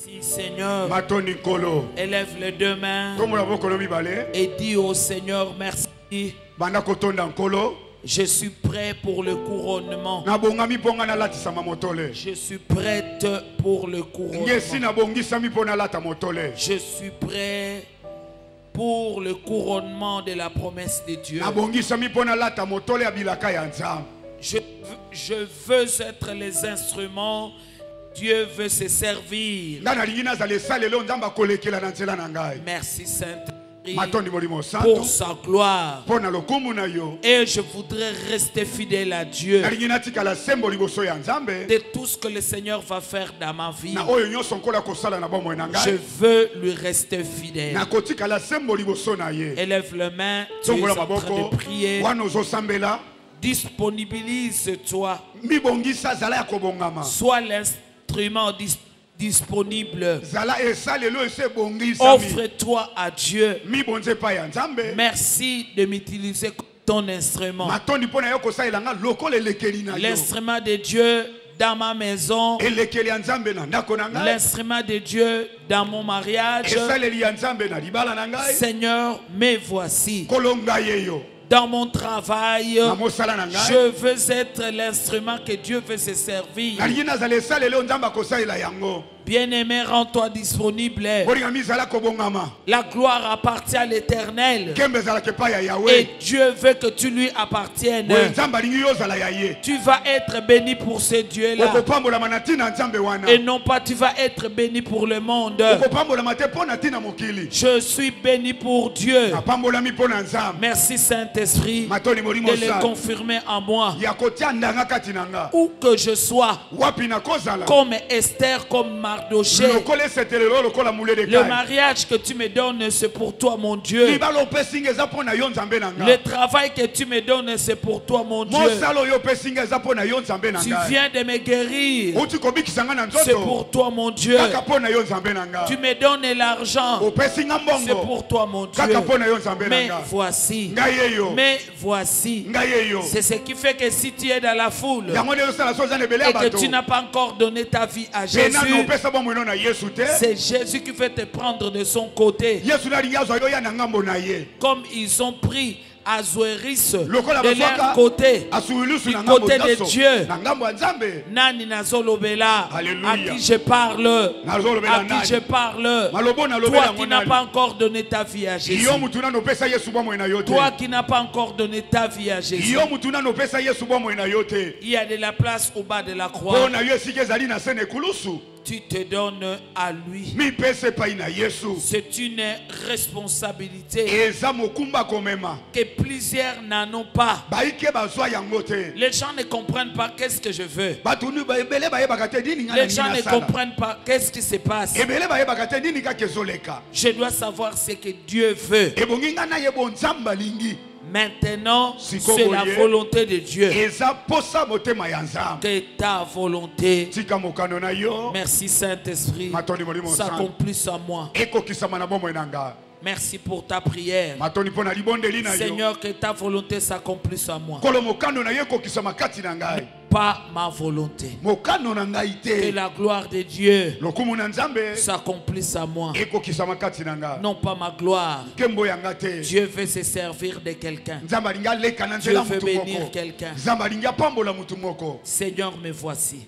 Merci Seigneur. Élève les deux mains et dis au Seigneur merci. Je suis prêt pour le couronnement. Je suis prête pour le couronnement. Je suis prêt pour le couronnement de la promesse de Dieu. Je veux être les instruments. Dieu veut se servir. Merci Saint-Esprit pour sa gloire. Et je voudrais rester fidèle à Dieu de tout ce que le Seigneur va faire dans ma vie. Je veux lui rester fidèle. Élève les mains, tu es en train de prier. Disponibilise-toi. Sois l'instrument disponible. Offre-toi à Dieu. Merci de m'utiliser comme ton instrument. L'instrument de Dieu dans ma maison. L'instrument de Dieu dans mon mariage. Seigneur, me voici. Dans mon travail, je veux être l'instrument que Dieu veut se servir. Bien-aimé, rends-toi disponible. La gloire appartient à l'Éternel. Et Dieu veut que tu lui appartiennes. Tu vas être béni pour ce Dieu-là. Et non pas tu vas être béni pour le monde. Je suis béni pour Dieu. Merci Saint-Esprit de le confirmer en moi. Où que je sois, comme Esther, comme Mardoché. Le mariage que tu me donnes, c'est pour toi, mon Dieu. Le travail que tu me donnes, c'est pour toi, mon Dieu. Tu viens de me guérir. C'est pour toi, mon Dieu. Tu me donnes l'argent. C'est pour toi, mon Dieu. Mais voici. Mais voici. C'est ce qui fait que si tu es dans la foule et que tu n'as pas encore donné ta vie à Jésus, c'est Jésus qui fait te prendre de son côté. Comme ils ont pris Azoéris de leur côté, du côté de Dieu. Nani nazolobela, à qui je parle, à qui je parle. Toi qui n'as pas encore donné ta vie à Jésus. Toi qui n'as pas encore donné ta vie à Jésus. Il y a de la place au bas de la croix. Tu te donnes à lui. C'est une responsabilité que plusieurs n'en ont pas. Les gens ne comprennent pas qu'est-ce que je veux. Les gens ne comprennent pas qu'est-ce qui se passe. Je dois savoir ce que Dieu veut. Maintenant, c'est la volonté de Dieu. Que ta volonté, merci Saint-Esprit, s'accomplisse à moi. Merci pour ta prière. Seigneur, que ta volonté s'accomplisse à moi. Pas ma volonté. Que la gloire de Dieu s'accomplisse à moi. Non pas ma gloire. Dieu veut se servir de quelqu'un. Dieu veut bénir quelqu'un. Seigneur, me voici.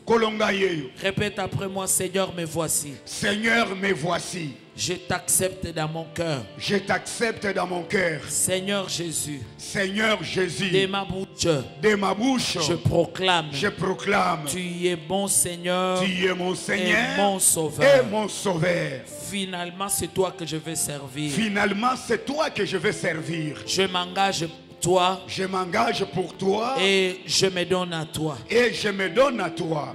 Répète après moi, Seigneur, me voici. Seigneur, me voici. Je t'accepte dans mon cœur. Je t'accepte dans mon cœur. Seigneur Jésus. Seigneur Jésus. De ma bouche. Je proclame. Tu es bon Seigneur. Tu es mon Seigneur. Et mon Sauveur. Finalement, c'est toi que je veux servir. Je m'engage toi. Je m'engage pour toi. Et je me donne à toi.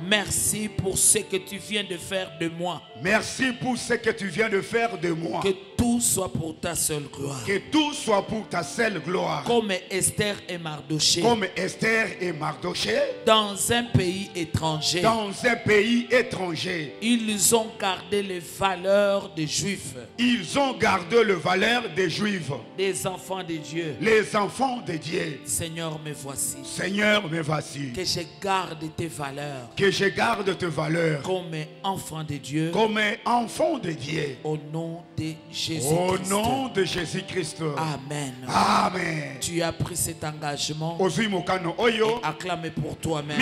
Merci pour ce que tu viens de faire de moi. Merci pour ce que tu viens de faire de moi. Que tout soit pour ta seule gloire. Que tout soit pour ta seule gloire. Comme Esther et Mardoché. Comme Esther et Mardoché. Dans un pays étranger. Dans un pays étranger. Ils ont gardé les valeurs des Juifs. Ils ont gardé les valeurs des Juifs. Des enfants de Dieu. Les enfants de Dieu. Seigneur, me voici. Seigneur, me voici. Que je garde tes valeurs. Que je garde tes valeurs. Comme enfant de Dieu. Comme enfant de Dieu. Au nom de Jésus-Christ. Au nom de Jésus-Christ. Amen. Amen. Tu as pris cet engagement. Et acclame pour toi-même.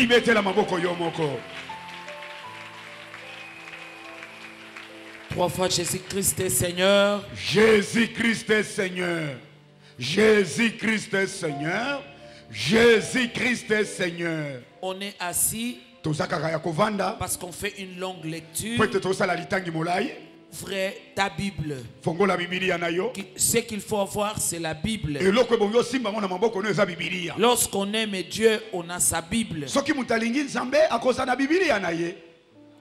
3 fois Jésus-Christ est Seigneur. Jésus-Christ est Seigneur. Jésus-Christ est Seigneur. Jésus-Christ est Seigneur. On est assis parce qu'on fait une longue lecture. Frère, ta Bible. Ce qu'il faut avoir, c'est la Bible. Lorsqu'on aime Dieu, on a sa Bible.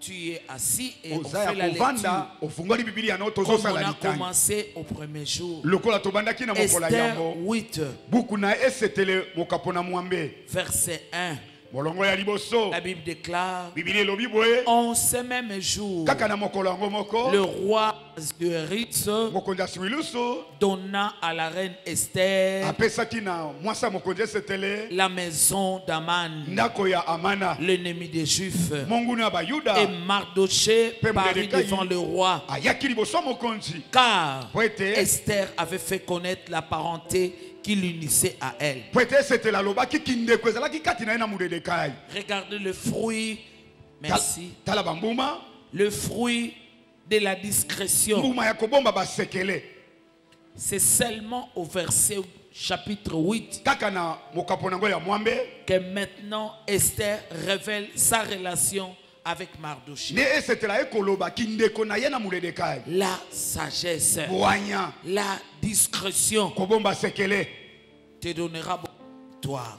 Tu es assis et on fait la lecture. Comme on a commencé au premier jour. Esther 8. Verset 1. La Bible déclare, en ce même jour, le roi Assuérus donna à la reine Esther la maison d'Aman, l'ennemi des Juifs. Et Mardoché parut devant le roi, car Esther avait fait connaître la parenté qui l'unissait à elle. Regardez le fruit. Merci. Le fruit de la discrétion. C'est seulement au verset chapitre 8 que maintenant Esther révèle sa relation avec Mardoché. La sagesse, la discrétion te donnera beaucoup de victoire.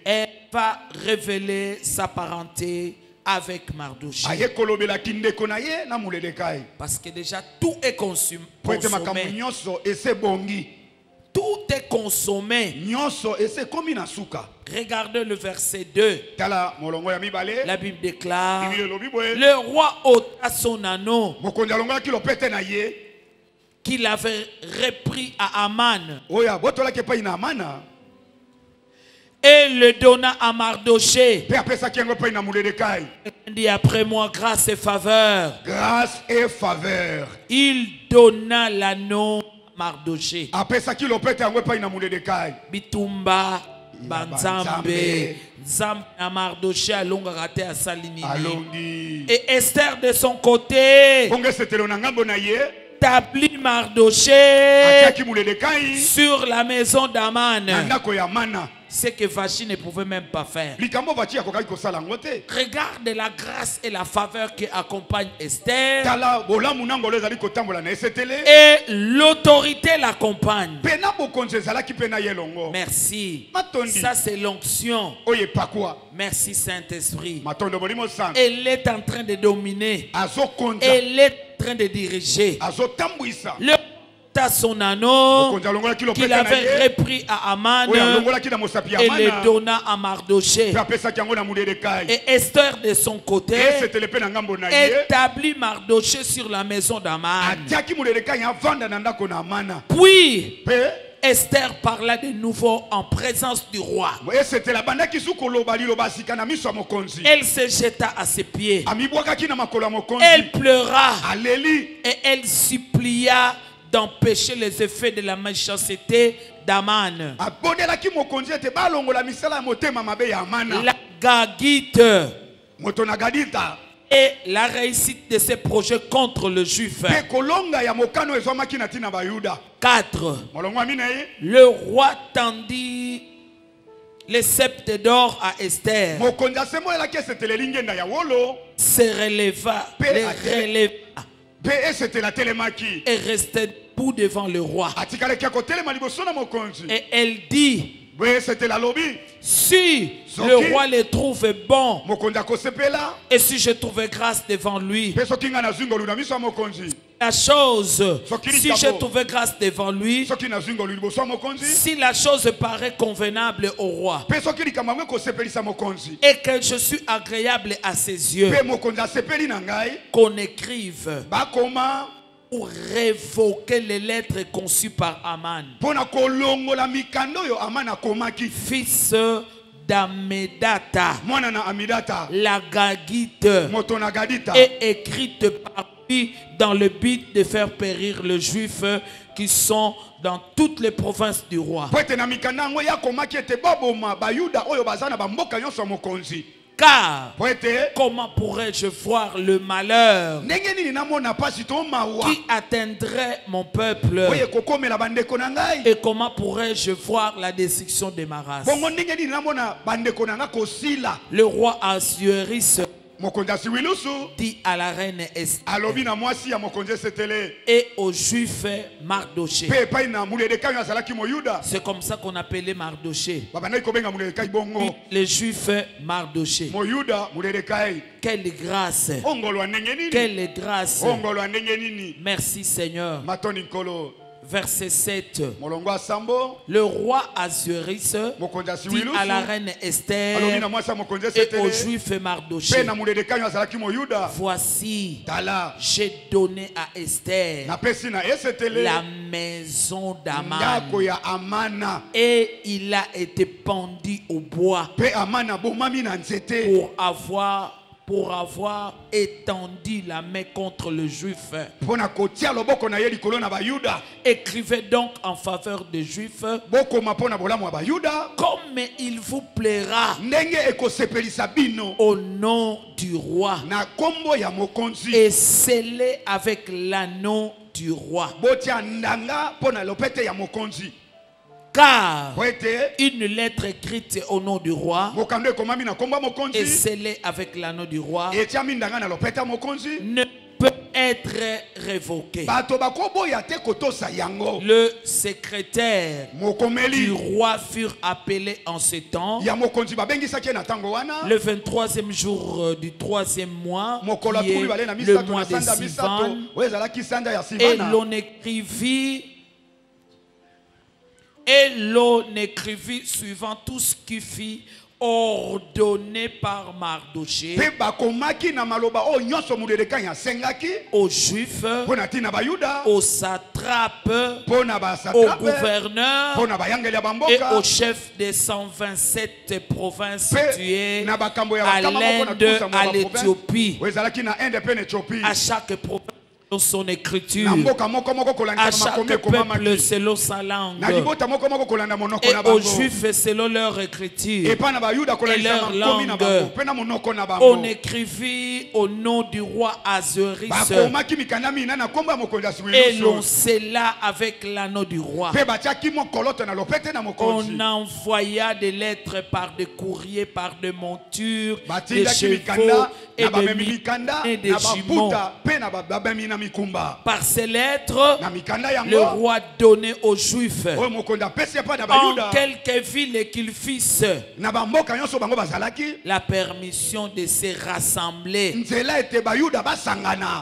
Elle va révéler sa parenté avec Mardoché. Parce que déjà tout est consommé. Tout est consommé. Regardez le verset 2. La Bible déclare, le roi ôta son anneau qu'il avait repris à Aman et le donna à Mardoché. Il dit après moi grâce et faveur. Grâce et faveur. Il donna l'anneau à Mardoché. Bitumba Banzambe Nzambe na Mardoché alonga raté à Salinini. Et Esther de son côté établit Mardoché sur la maison d'Aman. Ce que Vachi ne pouvait même pas faire. Regarde la grâce et la faveur qui accompagnent Esther. Et l'autorité l'accompagne. Merci. Ça c'est l'onction. Merci Saint-Esprit. Elle est en train de dominer. Elle est en train de diriger. À son anneau qu'il avait repris à Aman et le donna à Mardoché. Et Esther de son côté établit Mardoché sur la maison d'Aman. Puis Esther parla de nouveau en présence du roi. Elle se jeta à ses pieds. Elle pleura et elle supplia d'empêcher les effets de la méchanceté d'Aman. La Gagite et la réussite de ses projets contre le juif. 4. Le roi tendit les sceptres d'or à Esther. Se releva, et restait debout devant le roi. Et elle dit, c'était la lobby. Si le roi les trouve bons, et si je trouve grâce devant lui, la chose, si je trouve grâce devant lui, si la chose paraît convenable au roi, et que je suis agréable à ses yeux, qu'on écrive pour révoquer les lettres conçues par Aman, fils d'Amedata, la Gagite, est écrite par lui dans le but de faire périr les Juifs qui sont dans toutes les provinces du roi. Car comment pourrais-je voir le malheur qui atteindrait mon peuple, et comment pourrais-je voir la destruction de ma race? Le roi Assuérus dit à la reine Esther et au juif Mardoché. C'est comme ça qu'on appelait Mardoché. Les juifs Mardoché. Quelle grâce. Quelle grâce. Merci Seigneur. Verset 7. Le roi Assuérus dit à la reine Esther et au juif Mardoché: voici, j'ai donné à Esther la maison d'Aman, et il a été pendu au bois pour avoir étendu la main contre le juif. Écrivez donc en faveur des Juifs comme il vous plaira au nom du roi, et scellez avec l'anneau du roi. Car une lettre écrite au nom du roi et scellée avec l'anneau du roi ne peut être révoquée. Le secrétaire du roi furent appelés en ce temps, le 23e jour du 3e mois, qui est le mois de Sivan, et l'on écrivit suivant tout ce qui fit ordonné par Mardoché aux Juifs, aux satrapes, aux gouverneurs et aux chefs des 127 provinces situées à l'Inde, à l'Éthiopie, à chaque province son écriture, à chaque peuple selon sa langue, et aux Juifs selon leur écriture et leur langue. On écrivit au nom du roi Assuérus et l'on scella avec l'anneau du roi. On envoya des lettres par des courriers, par des montures, des chevaux et des jumeaux. Par ces lettres, le roi donnait aux Juifs en quelques villes qu'ils fissent la permission de se rassembler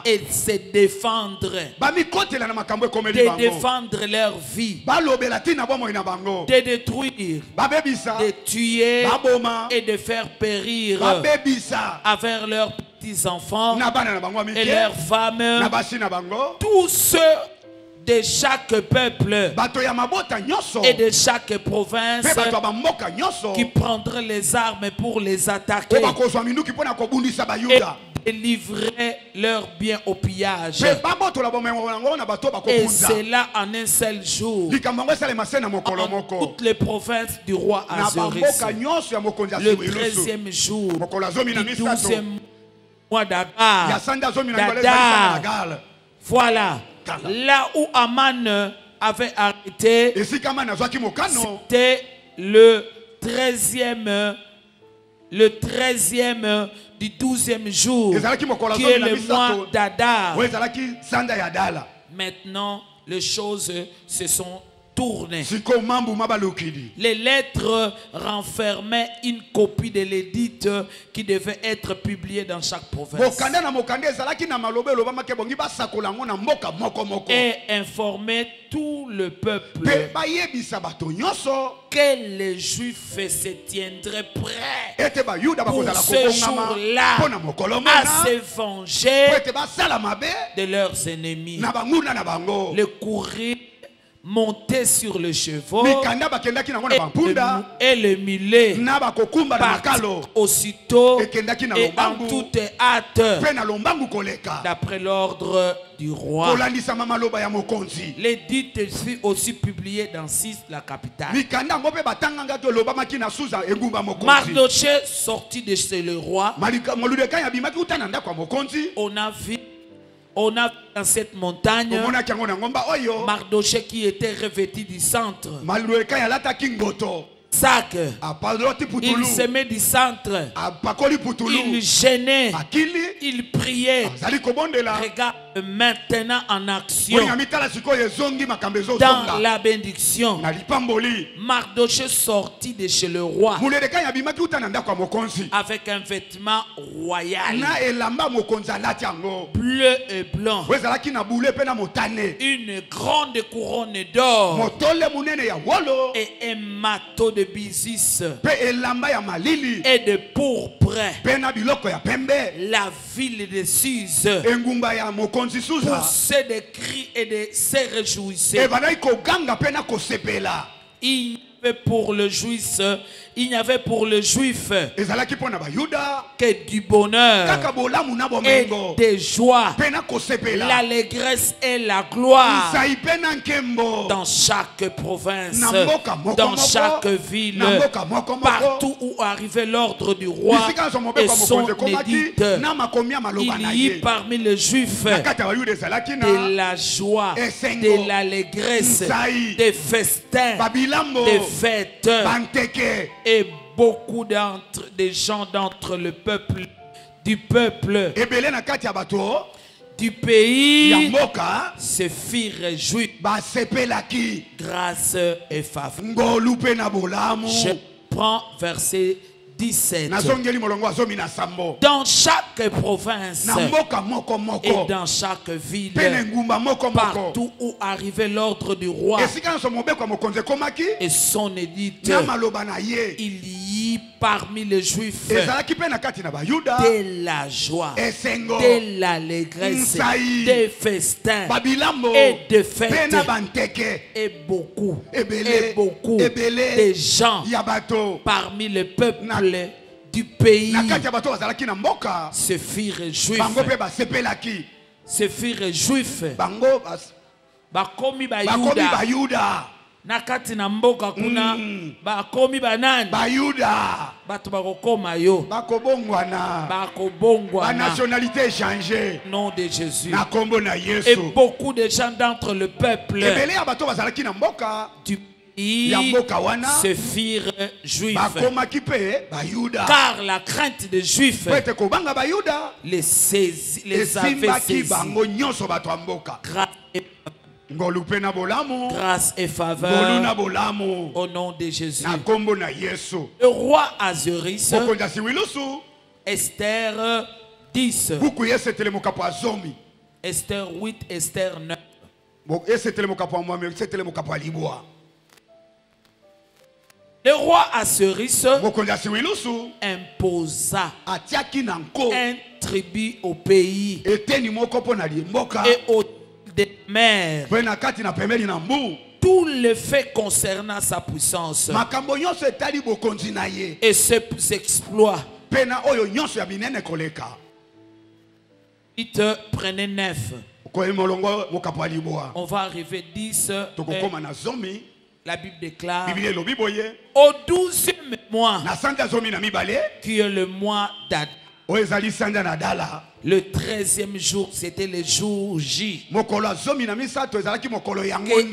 et de se défendre, de défendre leur vie, de détruire, de tuer et de faire périr avec leurs petits-enfants et leurs femmes, tous ceux de chaque peuple et de chaque province qui prendraient les armes pour les attaquer et livrer leurs biens au pillage. Et c'est là en un seul jour, en toutes les provinces du roi Assuérus, le 13e jour du 12e mois d'Adar. Voilà, là où Aman avait arrêté, c'était le 13e du 12e jour, qui est le mois d'Adar. Maintenant, les choses se sont retourne. Les lettres renfermaient une copie de l'édit qui devait être publiée dans chaque province. Et informait tout le peuple que les Juifs se tiendraient prêts pour ce jour-là à se venger de leurs ennemis. Le courrier montait sur le chevaux et le mulet partit aussitôt et en toute hâte d'après l'ordre du roi. L'édit fut aussi publié dans Suse, la capitale. Mardochée sortit de chez le roi. On a vu dans cette montagne Mardochée qui était revêtu du centre. Sac. Il se met du centre. Il gênait. Il priait. Regarde maintenant en action. Dans la bénédiction. Mardochée sortit de chez le roi avec un vêtement royal bleu et blanc, une grande couronne d'or et un manteau de bisis et de pourpre. La ville de Suse poussait des cris et de se réjouissait. Il n'y avait pour le juif que du bonheur et des joies, l'allégresse et la gloire dans chaque province, dans chaque ville, partout où arrivait l'ordre du roi et son édit. Il y eut parmi les juifs de la joie, de l'allégresse, des festins, des fêtes, et beaucoup des gens d'entre le peuple, du peuple, du pays se firent réjouir. Grâce et faveur. Je prends verset 17. Dans chaque province et dans chaque ville, partout où arrivait l'ordre du roi et son édit, il y eut parmi les Juifs de la joie, de l'allégresse, des festins et de fêtes, et beaucoup de gens parmi le peuple du pays se firent juifs. Se firent juifs. Bakomi Bayuda. Nakati na mboka kuna bakomi banani Bayuda. Batu bakokoma yo. Bakobongwana. La nationalité est changée. Nom de Jésus. Et beaucoup de gens d'entre le peuple du se firent juifs, car la crainte des juifs les avait saisis. Grâce et faveur au nom de Jésus. Le roi Azuris, Esther 10, Esther 8, Esther 9. Le roi Assuérus imposa un tribut au pays et aux des mers. Tous les faits concernant sa puissance et ses exploits. Prenez 9. On va arriver 10. La Bible déclare au 12e mois, qui est le mois d'Adar, Le 13e jour, c'était le jour J. Et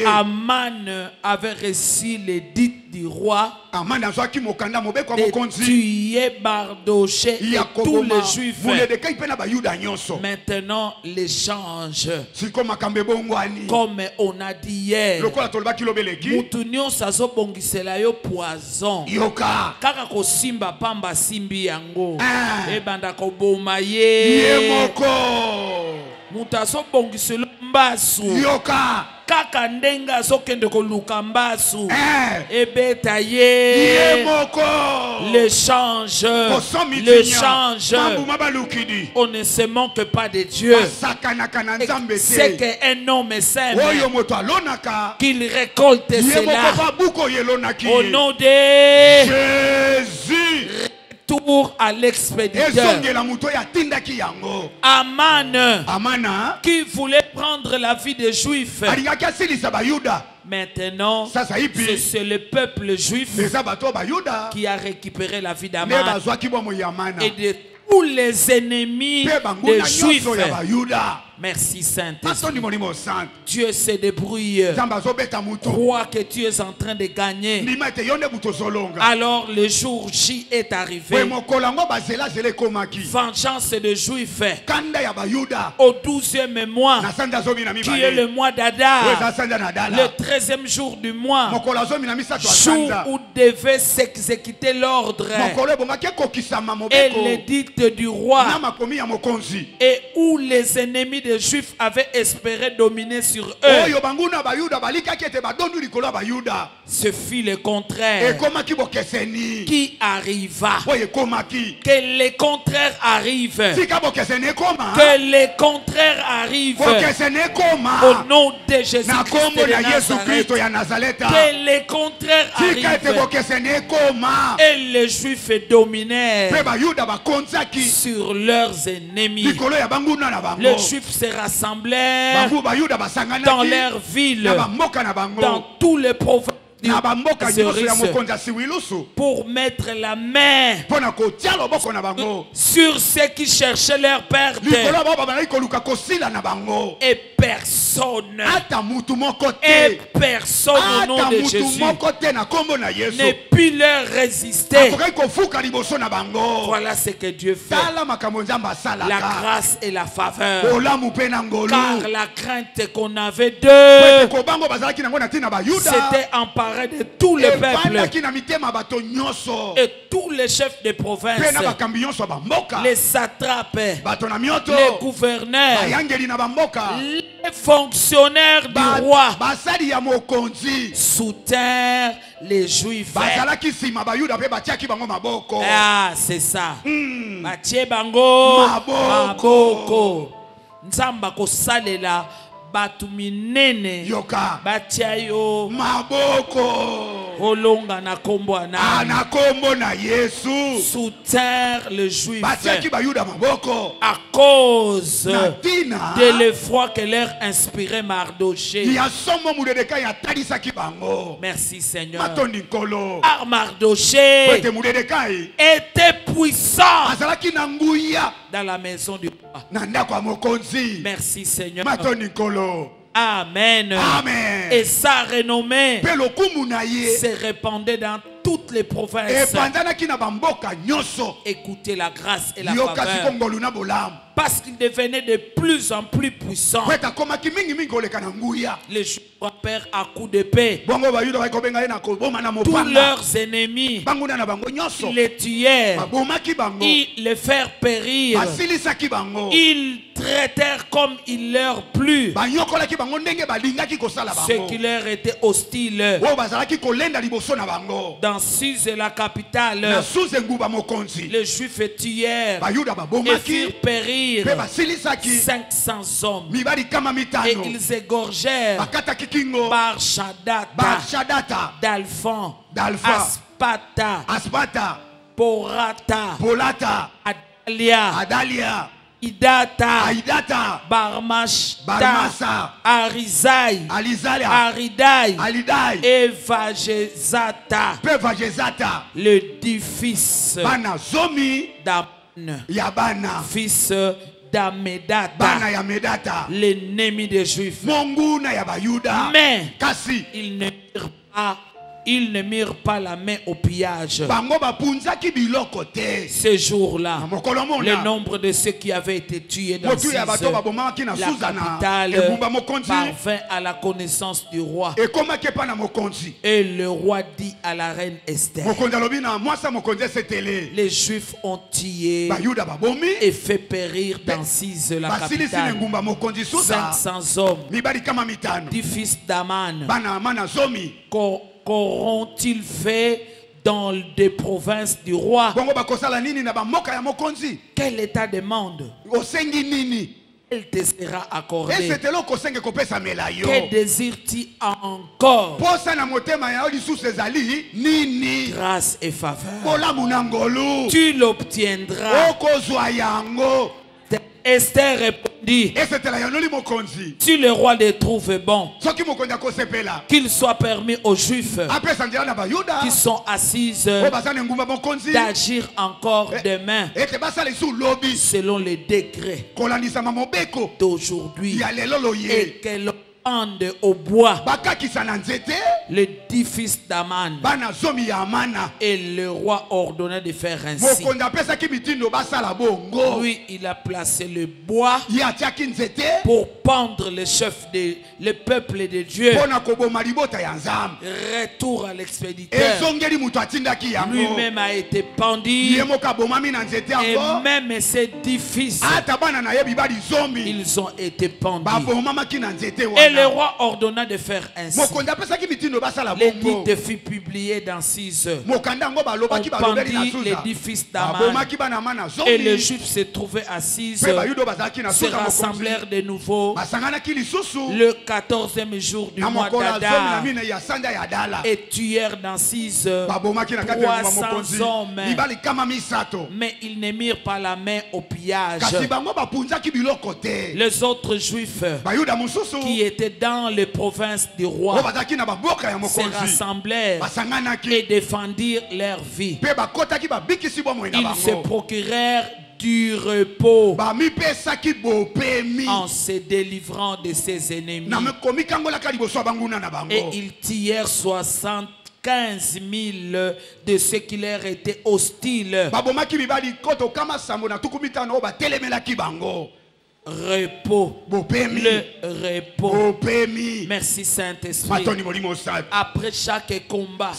Aman avait reçu l'édit du roi de tuer Mardochée et tous les Juifs. Maintenant, l'échange. Comme on a dit hier, Moutounion sazo bongisela yo poison. Kaka ko simba pamba simbi yango. Ebanda ko boma ye. Mutaso bongiselo mbasu. Kaka ndenga sokende ko luka mbasu. Ebeta ye. L'échange. L'échange. On ne se manque pas de Dieu. C'est qu'un homme sème qu'il récolte cela. Au nom de Jésus. Retour à l'expéditeur. Aman qui voulait prendre la vie des Juifs. Maintenant, c'est le peuple juif qui a récupéré la vie d'Aman et de tous les ennemis des Juifs. Merci Saint-Esprit. Dieu se débrouille. Crois que tu es en train de gagner. Alors le jour J est arrivé. Vengeance de Juifs. Au 12e mois, qui est le mois d'Adar, le 13e jour du mois, jour où devait s'exécuter l'ordre et l'édit du roi, et où les ennemis des Juifs avaient espéré dominer sur eux. Ce fut le contraire qui arriva. Que le contraire arrive. Que le contraire arrive. Au nom de Jésus-Christ de Nazareth. Que le contraire arrive. Et les Juifs dominèrent sur leurs ennemis. Les Juifs se rassemblèrent dans leur ville, dans tous les provinces pour mettre la main sur ceux qui cherchaient leur perte. Et personne au nom de Jésus ne put leur résister. Voilà ce que Dieu fait. La grâce et la faveur. Car la crainte qu'on avait d'eux s'était emparée de tous les peuples et tous les chefs de province, les satrapes, les gouverneurs, les fonctionnaires du roi soutinrent les Juifs. Ah, c'est ça. Batie bango maboko. Nzamba ko salela batuminene batia yo maboko olonga na kombo na Yesu. Soutinrent le Juif à cause de l'effroi que leur inspirait Mardochée. Merci Seigneur. Car Mardochée était puissant dans la maison du roi. Merci Seigneur. Amen. Amen. Et sa renommée se répandait dans toutes les provinces. Écoutez la grâce et la faveur. Parce qu'il devenait de plus en plus puissant. Les Juifs frappèrent à coups d'épée tous leurs ennemis. Ils les tuèrent. Ils les firent périr. Ils traitèrent comme il leur plut ce qui leur était hostile. Dans Suse, la capitale, les Juifs tuèrent et firent périr 500 hommes. Et ils égorgèrent Barshadata, Dalphon, Aspata, Polata, Adalia, Idata, Barmashta, Arizai, Aridai, et Vagezata, le dit fils d'Aman, fils d'Amedata, l'ennemi des Juifs. Mais ils ne mirent pas la main au pillage. Ce jour-là, le nombre de ceux qui avaient été tués dans la capitale parvint à la connaissance du roi. Et le roi dit à la reine Esther, les Juifs ont tué et fait périr dans Sise la capitale 500 hommes, 10 fils d'Aman. Qu'auront-ils fait dans des provinces du roi? Quel état demande? Elle te sera accordée. Que désires-tu encore? Grâce et faveur. Tu l'obtiendras. Esther répondit, si le roi les trouve bon, qu'il soit permis aux Juifs qui sont assises d'agir encore demain selon les décrets d'aujourd'hui, et qu'elle pende au bois les 10 fils d'Aman. Et le roi ordonna de faire ainsi. Lui, il a placé le bois pour pendre le chef le peuple de Dieu. Retour à l'expéditeur. Lui-même a été pendu. Et même ses 10 fils, ils ont été pendus. Et le roi ordonna de faire ainsi. L'édit fut publié dans 6 heures. On pendit les 10 fils d'Aman. Et les Juifs se trouvaient assis, se rassemblèrent de nouveau le 14e jour du mois d'Adar et tuèrent dans 6 heures 300 hommes. Mais ils ne mirent pas la main au pillage. Les autres Juifs qui étaient dans les provinces du roi se rassemblèrent et défendirent leur vie. Ils se procurèrent du repos en se délivrant de ses ennemis. Et ils tirèrent 75 000 de ceux qui leur étaient hostiles. Repos, le repos. Merci Saint-Esprit. Après chaque combat,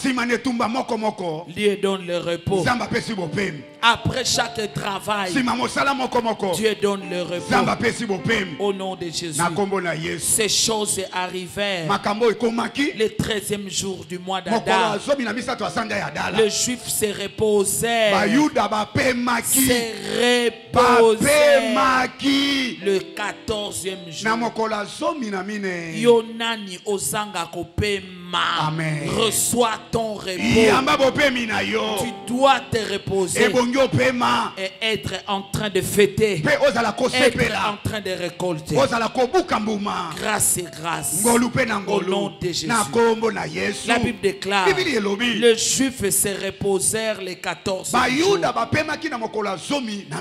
Dieu donne le repos. Après chaque travail, Dieu donne le repos. Au nom de Jésus. Ces choses arrivèrent le 13e jour du mois d'Adar. Les Juifs se reposèrent. Le 14e jour. Yonani Ozanga Kopema. Reçois ton repos. Tu dois te reposer et être en train de fêter, être en train de récolter grâce et grâce au nom de Jésus. La Bible déclare, les Juifs se reposèrent les 14 jours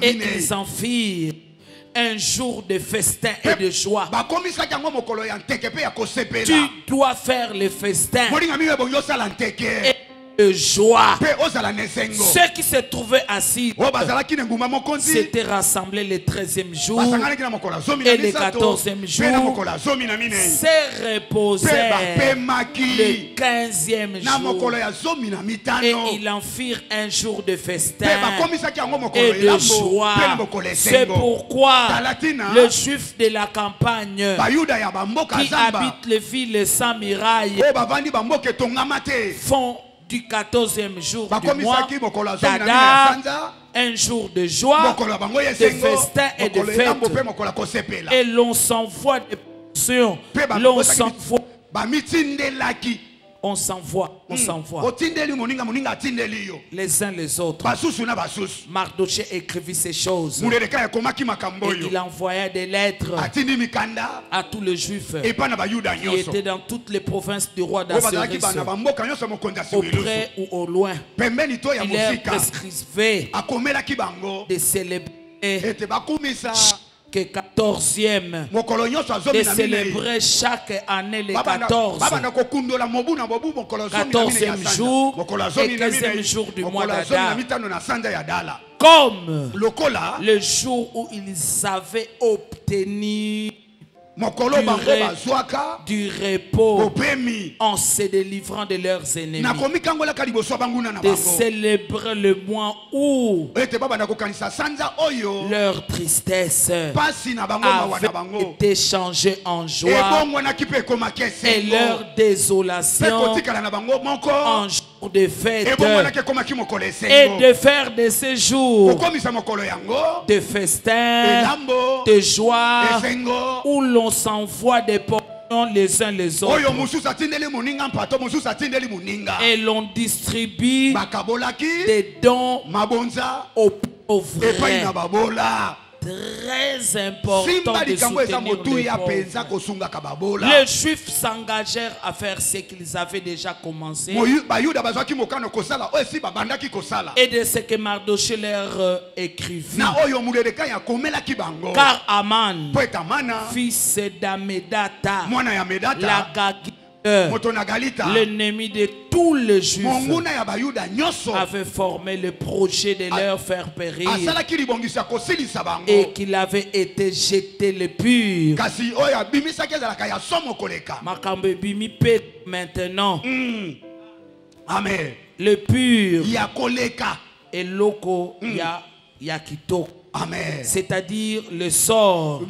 et ils en firent un jour de festin et de joie. Tu dois faire le festin et de joie. Ceux qui se trouvaient assis s'étaient rassemblés le 13e jour et le 14e jour se reposèrent le 15e jour et ils en firent un jour de festin et de joie. C'est pourquoi les Juifs de la campagne qui habitent les villes sans murailles font du 14e jour du mois d'Adar un jour de joie, de festin et de fête. Et l'on s'envoie des portions, l'on s'envoie. On s'envoie, les uns les autres. Mardoché écrivit ces choses. Et il envoya des lettres à tous les Juifs qui étaient dans toutes les provinces du roi d'Assyrie, au près ou au loin. Il leur prescrivait de célébrer que 14e de célébrer chaque année le 14e jour et 15e jour du mois d'Adar, comme le jour où ils avaient obtenu du repos en se délivrant de leurs ennemis, de célébrer le mois où leur tristesse avait été changée en joie et leur désolation en jour de fête, et de faire de ces jours de festin, de joie, où l'on s'envoie des portions les uns les autres et l'on distribue des dons aux pauvres. Très important de soutenir les pauvres. Les Juifs s'engagèrent à faire ce qu'ils avaient déjà commencé et de ce que Mardoché leur écrivit. Car Aman, fils d'Amedata, l'ennemi de tous les Juifs, avait formé le projet de leur faire périr et qu'il avait été jeté le pur. Maintenant, amen. Le pur et loko yakito. C'est-à-dire le sort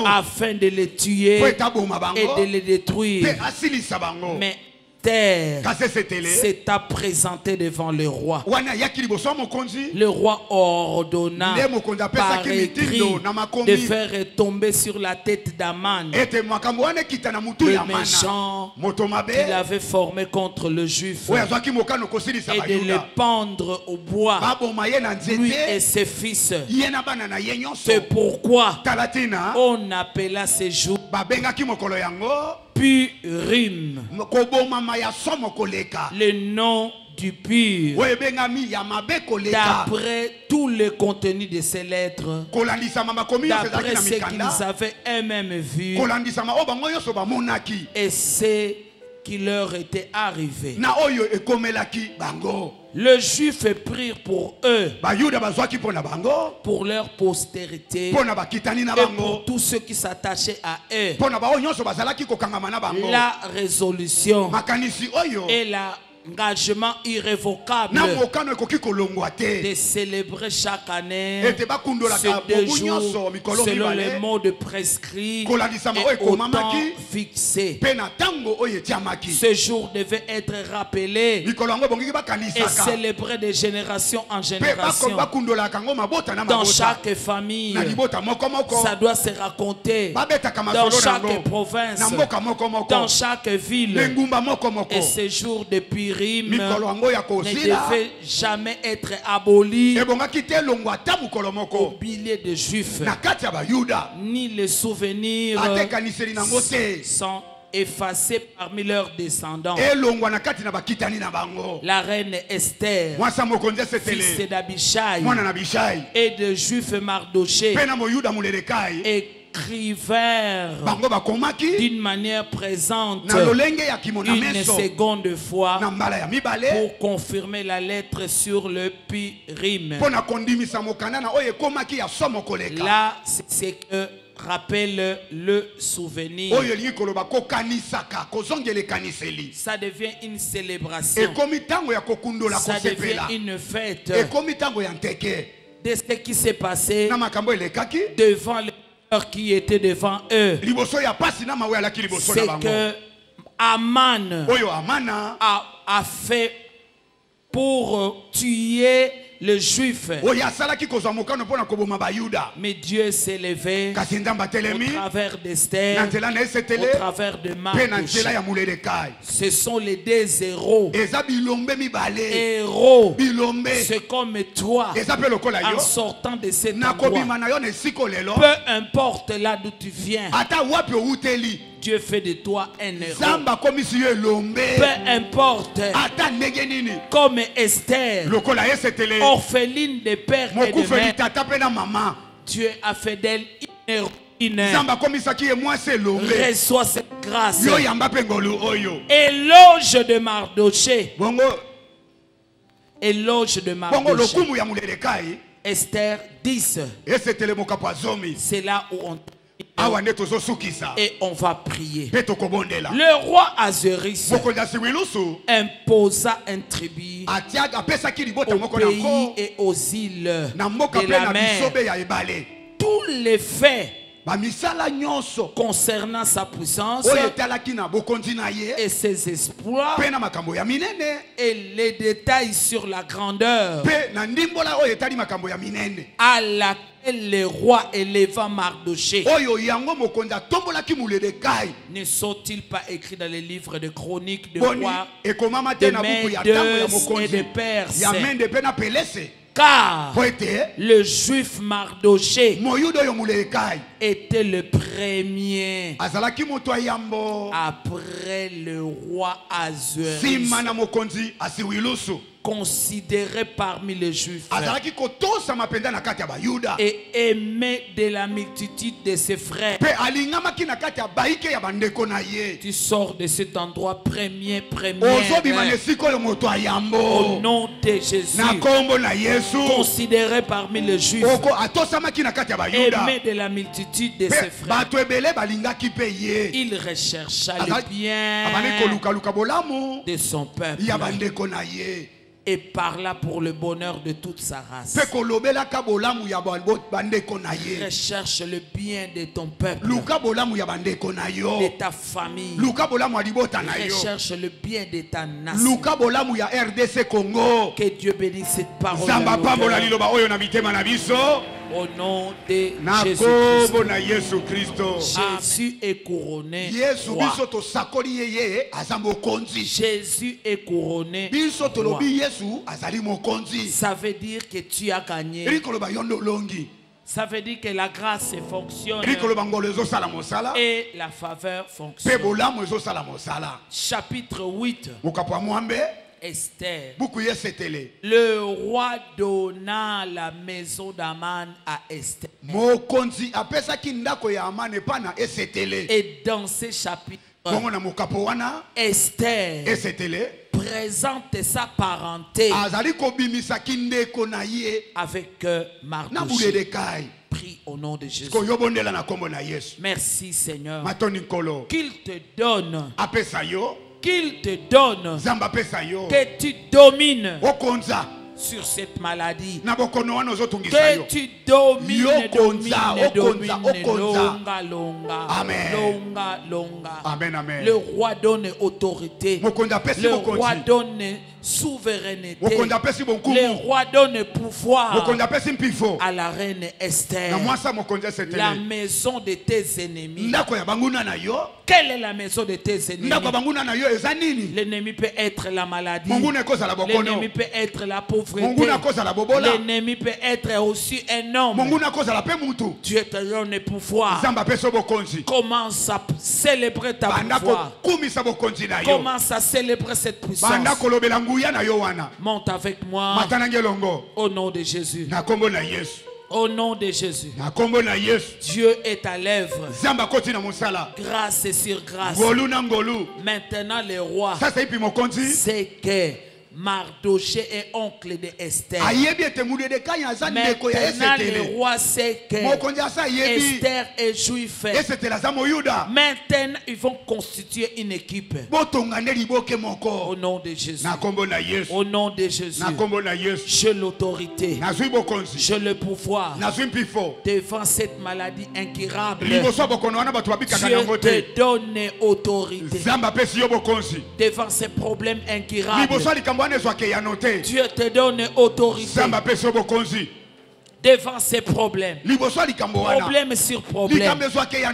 afin de les tuer et de les détruire. Mais s'est présenté devant le roi. Le roi ordonna par écrit de faire tomber sur la tête d'Aman le méchant qu'il avait formé contre le juif et de le pendre au bois, lui et ses fils. C'est pourquoi on appela ces jours Purim, le nom du pur, d'après tout le contenu de ces lettres, d'après ce qu'ils avaient eux-mêmes vu et ce qui leur était arrivé. Le juif prirent pour eux, pour leur postérité et pour tous ceux qui s'attachaient à eux, la résolution et l'engagement irrévocable de célébrer chaque année ces 2 jours selon les mots de prescrits et au temps fixé. Ce jour devait être rappelé et célébré de génération en génération. Dans chaque famille, ça doit se raconter. Dans chaque province, dans chaque ville. Et ce jour de Purim ne devait jamais être aboli au billet de juifs, ni les souvenirs sont effacés parmi leurs descendants. La reine Esther, fils d'Abishai, et de juif Mardoché, écrivèrent d'une manière présente une seconde fois pour confirmer la lettre sur le Purim. Là, c'est ce que rappelle le souvenir. Ça devient une célébration. Ça devient une fête de ce qui s'est passé devant les qui était devant eux. C'est que Aman a fait pour tuer le juif. Mais Dieu s'est levé au travers d'Esther, au travers de Mardoché. Ce sont les 2 héros. Héros, c'est comme toi en sortant de cet endroit. Peu importe là d'où tu viens, Dieu fait de toi un héros. Peu importe, comme Esther, orpheline de père et de mère, Dieu a fait d'elle une reçois cette grâce. Éloge de Mardoché. Éloge de Mardoché. Esther 10. C'est là où on et on va prier. Le roi Azuris imposa un tribut au pays et aux îles de la mer. Tous les faits concernant sa puissance et ses exploits et les détails sur la grandeur à laquelle le roi éleva Mardoché ne sont-ils pas écrits dans les livres de chroniques de rois, de Mèdes et de Perses? Car le juif Mardoché était le premier après le roi Azuris, considéré parmi les juifs et aimé de la multitude de ses frères. Tu sors de cet endroit premier au nom de Jésus, considéré parmi les juifs, aimé de la multitude de ses frères. Il rechercha le bien de son peuple et parla pour le bonheur de toute sa race. Recherche le bien de ton peuple, de ta famille. Recherche le bien de ta nation. Que Dieu bénisse cette parole. Au nom de Jésus-Christ. Jésus est couronné roi. Jésus est couronné roi. Ça veut dire que tu as gagné. Ça veut dire que la grâce fonctionne et la faveur fonctionne. Chapitre 8. Esther. Le roi donna la maison d'Aman à Esther. Et dans ce chapitre, Esther présente sa parenté avec Mardoché. Prie au nom de Jésus. Merci Seigneur. Qu'il te donne, qu'il te donne, que tu domines sur cette maladie, que tu domines, longa. Le roi donne autorité, le roi donne souveraineté, le roi donne pouvoir à la reine Esther. La maison de tes ennemis. Quelle est la maison de tes ennemis? L'ennemi peut être la maladie, l'ennemi peut être la pauvreté, l'ennemi peut être aussi un homme. Dieu te donne le pouvoir. Commence à célébrer ta pouvoir. Commence à célébrer cette puissance. Monte avec moi au nom de Jésus. Au nom de Jésus. Dieu est à l'œuvre. Grâce sur grâce. Maintenant le roi sait que Mardoché est oncle de Esther. Maintenant le roi sait que Esther est juif. Maintenant ils vont constituer une équipe. Au nom de Jésus. Au nom de Jésus. J'ai l'autorité. J'ai le pouvoir devant cette maladie incurable. Dieu te donne autorité devant ces problèmes incurables. Dieu te donne autorité devant ces problèmes. Problème sur problème.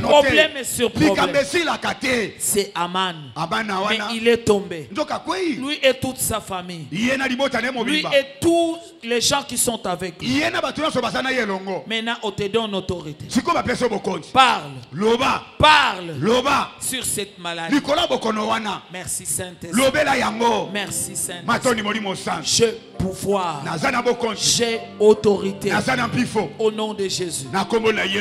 Problème sur problème. C'est Aman. Mais il est tombé. Lui et toute sa famille. Lui et tous les gens qui sont avec lui. Maintenant, on te donne autorité. Parle. Parle. sur cette maladie. Merci Saint-Esprit. Merci Saint-Esprit. J'ai pouvoir. J'ai autorité. Au nom de Jésus.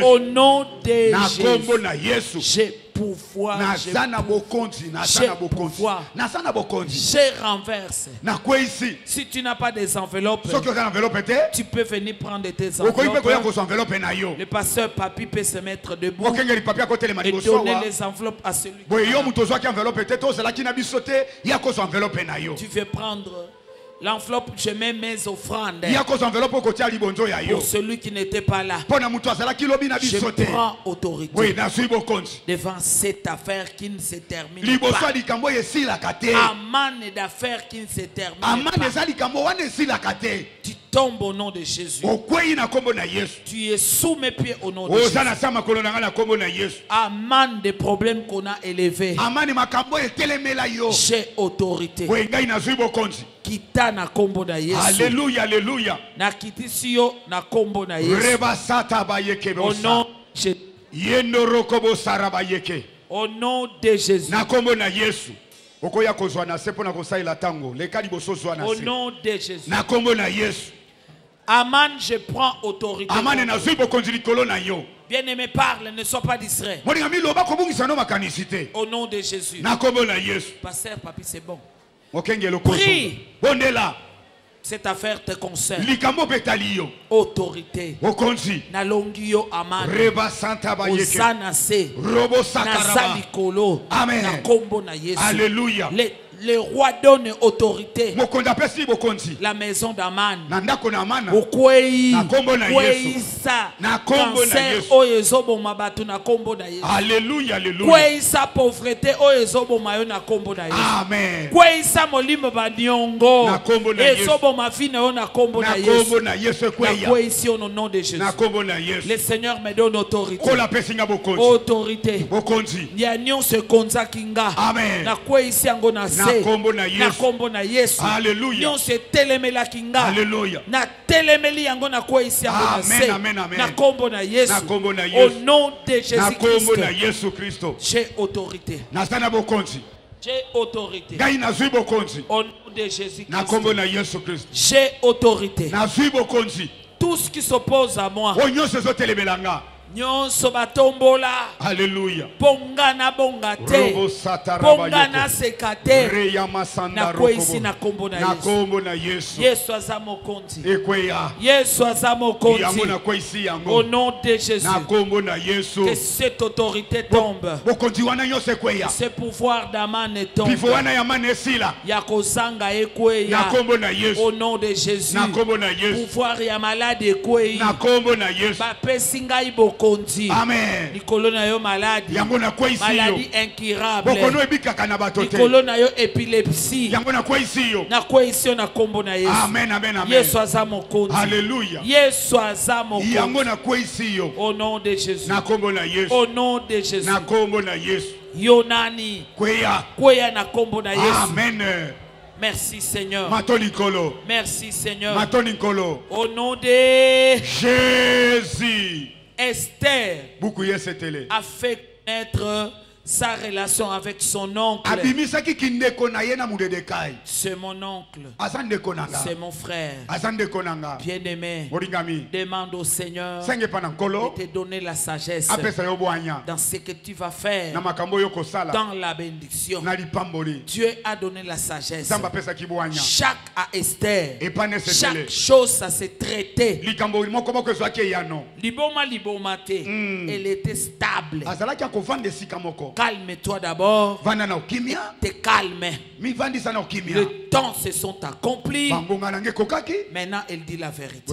Au nom de Jésus. J'ai pouvoir. J'ai renversé. Si tu n'as pas des enveloppes, tu peux venir prendre tes enveloppes. Le pasteur Papi peut se mettre debout et donner les enveloppes à celui qui veux prendre l'enveloppe, je mets mes offrandes. Pour celui qui n'était pas là, je prends autorité devant cette affaire qui ne se termine pas. Aman d'affaires qui ne se termine pas. Tu tombes au nom de Jésus. Tu es sous mes pieds au nom de Jésus. Aman des problèmes qu'on a élevés. J'ai autorité. Kita na kombo na Yesu. Alléluia, alléluia. Na kitisio na kombo na Yesu. Au nom de Jésus. Au nom de Jésus. Na kombo na Yesu. Okoya kozwa na sepo na kosai la tango. Lekali boso zwa na se. Au nom de Jésus. Na kombo na Yesu. Aman, je prends autorité. Aman na zui bokonzi likolo na yo. Bien-aimé, parle, ne sois pas distrait. Au nom de Jésus. Na kombo na Yesu. Pasteur Papi, c'est bon. Prie. Cette affaire te concerne. Autorité. Nalongio aman. Osanase. Nasalikolo. Amen. Nakombo na Yesu. Alléluia. Le roi donne autorité. La maison d'Aman. Alléluia, alléluia. Pauvreté. Amen. Au nom de Jésus. Le Seigneur me donne autorité. Autorité. Amen. Na kombo na Yesu. Alléluia. Nyon se telemela kinga. Alléluia. Na telemeli yango na kwa isi yango na se. Amen, amen. Na kombo na Yesu. Na kombo na Yesu. Au nom de Jésus-Christ. Na Yesu Kristo. J'ai autorité. Na sana bokonzi. J'ai autorité. Gai na zui bokonzi. Au nom de Jésus-Christ. Na kombo na Yesu Kristo. J'ai autorité. Na zui bokonzi. Tout ce qui s'oppose à moi. Onyo se zo telemelanga. Nyonso batombola. Alléluia. Pongana bongate. Pongana sekate. Na kwesi na kombo na Yesu. Na kombo na Yesu. Yesu azamo konti. Ekweya. Yesu azamo konti. Yango na kwesi yango. Au nom de Jésus. Na kombo na Yesu. Que cette autorité tombe. Bokonzi wana nyose ekweya. Ce pouvoir d'Aman tombe. Pifo wana ya mane sila. Yakozanga ekweya. Na kombo na Yesu. Au nom de Jésus. Na kombo na Yesu. Pouvoir ya malade ekweya. Na kombo na Yesu. Ba pesinga iboko. Amen. Nikolona yo maladie. Maladie incurable. Nikolona yo épilepsie. Na kwa isi na kombo na Yesu. Amen, amen, amen. Yesu azamo konzi. Alléluia. Yesu azamo konzi. Yango na kwa isi yo. Au nom de Jésus. Na kombo na Yesu. Au nom de Jésus. Na kombo na Yesu. Yonani. Kweya na kombo na Yesu. Amen. Merci Seigneur. Matonikolo. Merci Seigneur. Matonikolo. Au nom de Jésus. Esther a fait connaître sa relation avec son oncle. C'est mon oncle. C'est mon frère. Bien-aimé, demande au Seigneur de te donner la sagesse dans ce que tu vas faire dans la bénédiction. Dieu a donné la sagesse. Chaque à Esther, chaque chose ça s'est traité. Elle était stable. Calme-toi d'abord. Te calme. Le temps se sont accomplis. Maintenant, elle dit la vérité.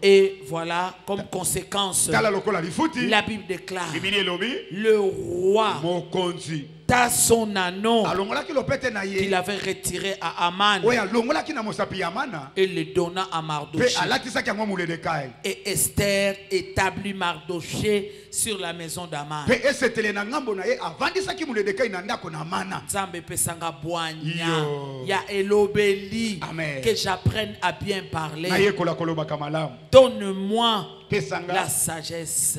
Et voilà, comme conséquence, la Bible déclare le roi dans son anneau qu'il avait retiré à Aman et le donna à Mardoché. Et Esther établit Mardoché sur la maison d'Aman. Nzambe pesanga boanya ya elobeli que j'apprenne à bien parler. Donne-moi la sagesse.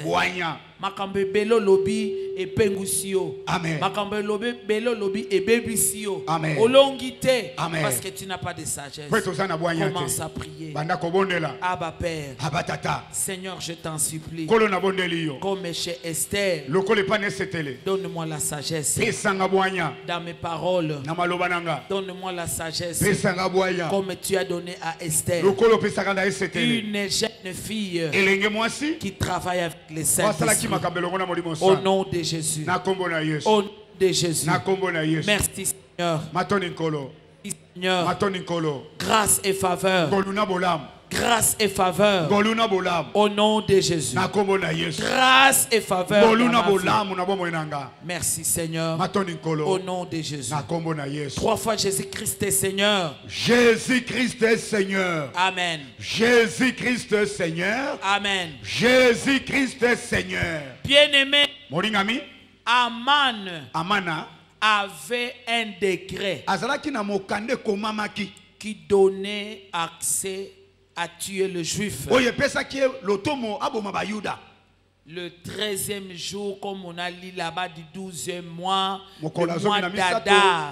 Makambe belo lobi et pengusio. Amen. Makambe lobi belo lobi et bebisio. Amen. Olongité. Parce que tu n'as pas de sagesse. Commence à prier. Abba Père. Abba Tata. Seigneur, je t'en supplie. Comme chez Esther. Donne-moi la sagesse. Dans mes paroles. Donne-moi la sagesse. Comme tu as donné à Esther. Une jeune fille qui travaille avec les saints. Au nom de Jésus. Au nom de Jésus. Merci Seigneur. Seigneur. Grâce et faveur. Grâce et faveur. Au nom de Jésus. Grâce et faveur. Merci Seigneur. Au nom de Jésus. 3 fois Jésus-Christ est Seigneur. Jésus-Christ est Seigneur. Amen. Jésus-Christ est Seigneur. Amen. Jésus-Christ est Seigneur. Bien-aimé. Moringami. Amana avait un décret qui donnait accès à tuer le juif. Le 13e jour, comme on a lu là-bas du 12e mois, le mois d'Adar.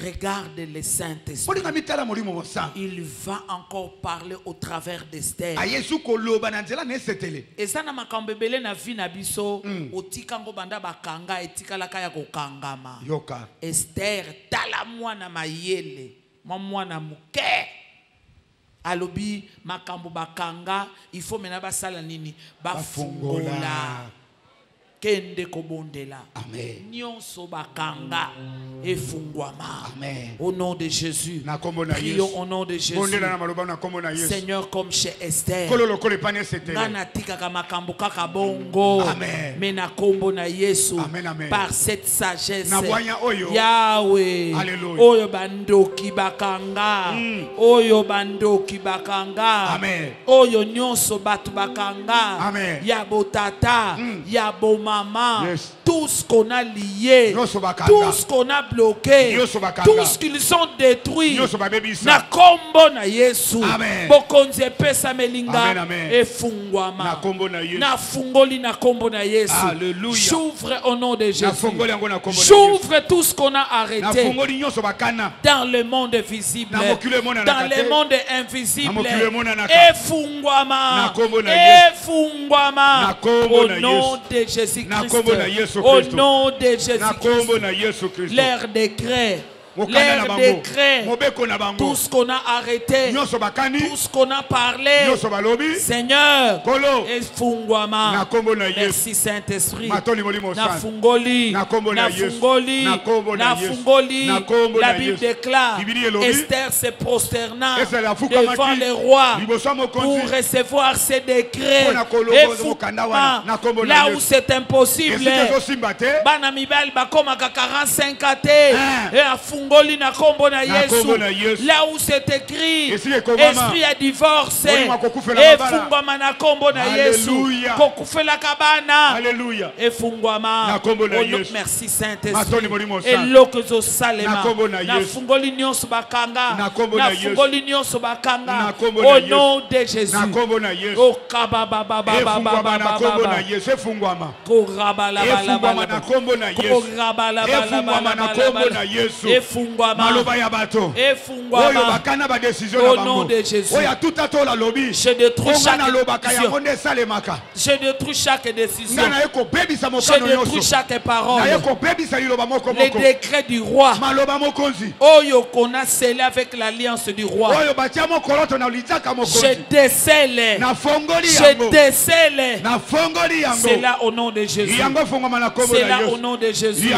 Regarde le Saint-Esprit. Il va encore parler au travers d'Esther. Et ça n'a pas kambebele na vie na biso. Otikango banda bakanga etikalaka ya kokangama. Esther tala mwana mayele, mwana muke. Alobi makambo bakanga, il faut mena basala nini bafungola kende kobondela. Amen. Nyonso bakanga efungwama. Amen. Au nom de Jésus. Prions au nom de Jésus. Seigneur, comme chez Esther. Nana tika kama makambo kaka bongo. Amen. Mena kombo na Yesu. Amen, amen. Par cette sagesse. Yahweh. Alléluia. Oyo bandoki bakanga. Oyo bandoki bakanga. Amen. Oyo nyonso batu bakanga. Amen. Yabo tata. Yabo maman. Yes. Tout ce qu'on a lié. Tout ce qu'on a bloqué. Tout ce qu'ils ont détruit. Na kombo na Yesu. Bokonze pesa melinga. Efungwama. Na fungoli na kombo na Yesu. J'ouvre au nom de Jésus. J'ouvre tout ce qu'on a arrêté. Dans le monde visible. Dans le monde invisible. Efungwama. Efungwama. Au nom de Jésus-Christ. Au nom de Jésus-Christ. Leur décret. L'air décret, tout ce qu'on a arrêté, tout ce qu'on a parlé, Seigneur, efungwama. Merci Saint-Esprit. Nafungoli, la Bible déclare, Esther se prosterna devant le roi pour recevoir ses décrets. Efungwama, là où c'est impossible, Banamibel bakomaka 45 ate, et Fungoli na kombo na Yesu. Là où c'est écrit, esprit a divorcé. Et fungwama na kombo na Yesu. Kokufela kabana. Et fungwama. Merci Saint-Esprit. Et lokezo salema. Na fungoli nyonso bakanga. Na fungoli nyonso bakanga. Au nom de Jésus. Au kababa baba baba baba. Korabala bala bala. Korabala bala bala. Au nom de Jésus. Je détruis chaque décision. Je détruis chaque parole. Les décrets du roi. Oyo qu'on a scellé avec l'alliance du roi. Je décèle. Je décèle. C'est là au nom de Jésus. C'est là au nom de Jésus. Je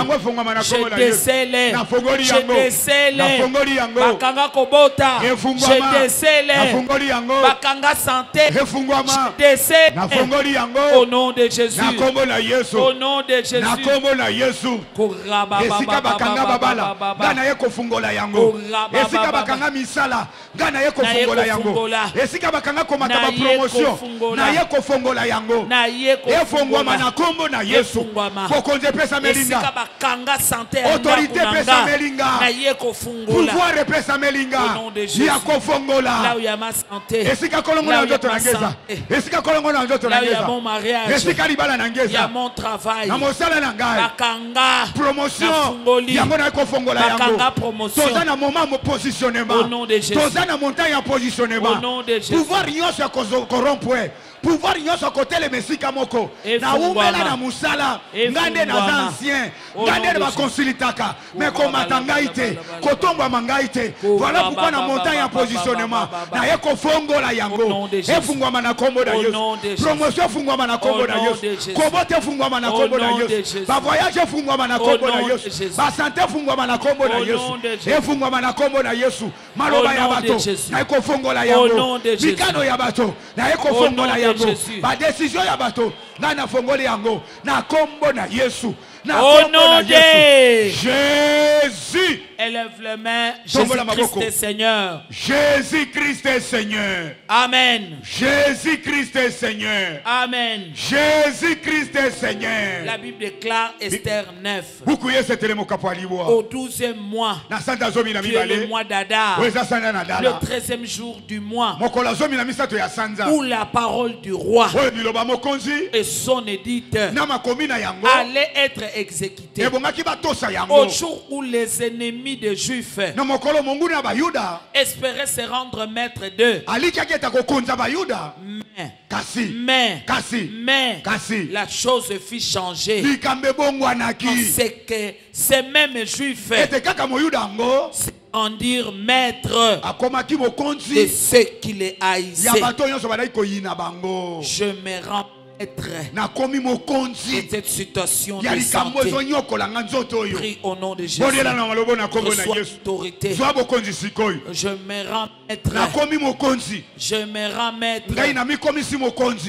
décèle. Je décèle bakanga kobota. Je décèle bakanga santé. Je décèle au nom de Jésus. Au nom de Jésus. Koraba baba Gana yeko fungola yango. Esika bakanga misala. Gana yeko fungola yango. Esika bakanga komata ba promotion. Na yeko fungola yango. Efungwama na kombo na Yesu. Fokonze pesa melinga. Esika bakanga santé. Autorité pesa melinga. pouvoir repesa melinga ya kofongola là où il y a ma santé, esika kolongo na nzoto na ngeza esika kolongo na nzoto na là où il y a ngeza mon mariage, esika libala na il y a ngeza mon travail, na mosala na ngai bakanga promotion nafungoli, yango na kofongola bakanga yango promotion toza na moment mo positionnement au nom de Jésus, toza na montagne ya au positionnement nom de Jésus. pouvoir nyonso ya corrompre pouvoir nyonso kotelema esika moko na umela na musala ngande na ancien ngande na bakonsulitaka mais komata ngai te kotombwama ngai te voilà pourquoi na montagne ya positionnement na ye kofongola yango efungwama na kombo na Yesu promotion efungwama na kombo na Yesu kobote efungwama na kombo na Yesu bavoyage efungwama na kombo na Yesu basante efungwama na kombo na Yesu efungwama na kombo na Yesu maloba ya bato na ye kofongola yango mikano ya bato na ye kofongola yango ba décision ya bato na na fongoli yango na kombo na Yesu na kombo na Yesu Jésus. Élève les mains. Jésus-Christ est Seigneur. Jésus-Christ est Seigneur. Amen. Jésus-Christ est Seigneur. Amen. Jésus-Christ est Seigneur. La Bible déclare Esther 9. Au 12e mois, qui est le mois d'Adar, le 13e jour du mois, où la parole du roi et son éditeur allait être exécutés. Au jour où les ennemis des Juifs espéraient se rendre maîtres d'eux. Mais la chose fut changée. C'est que ces mêmes Juifs en dire maître de ceux qui les haïssaient. Je me rends et cette situation de santé, prie au nom de Jésus, reçois autorité. Je me rends maître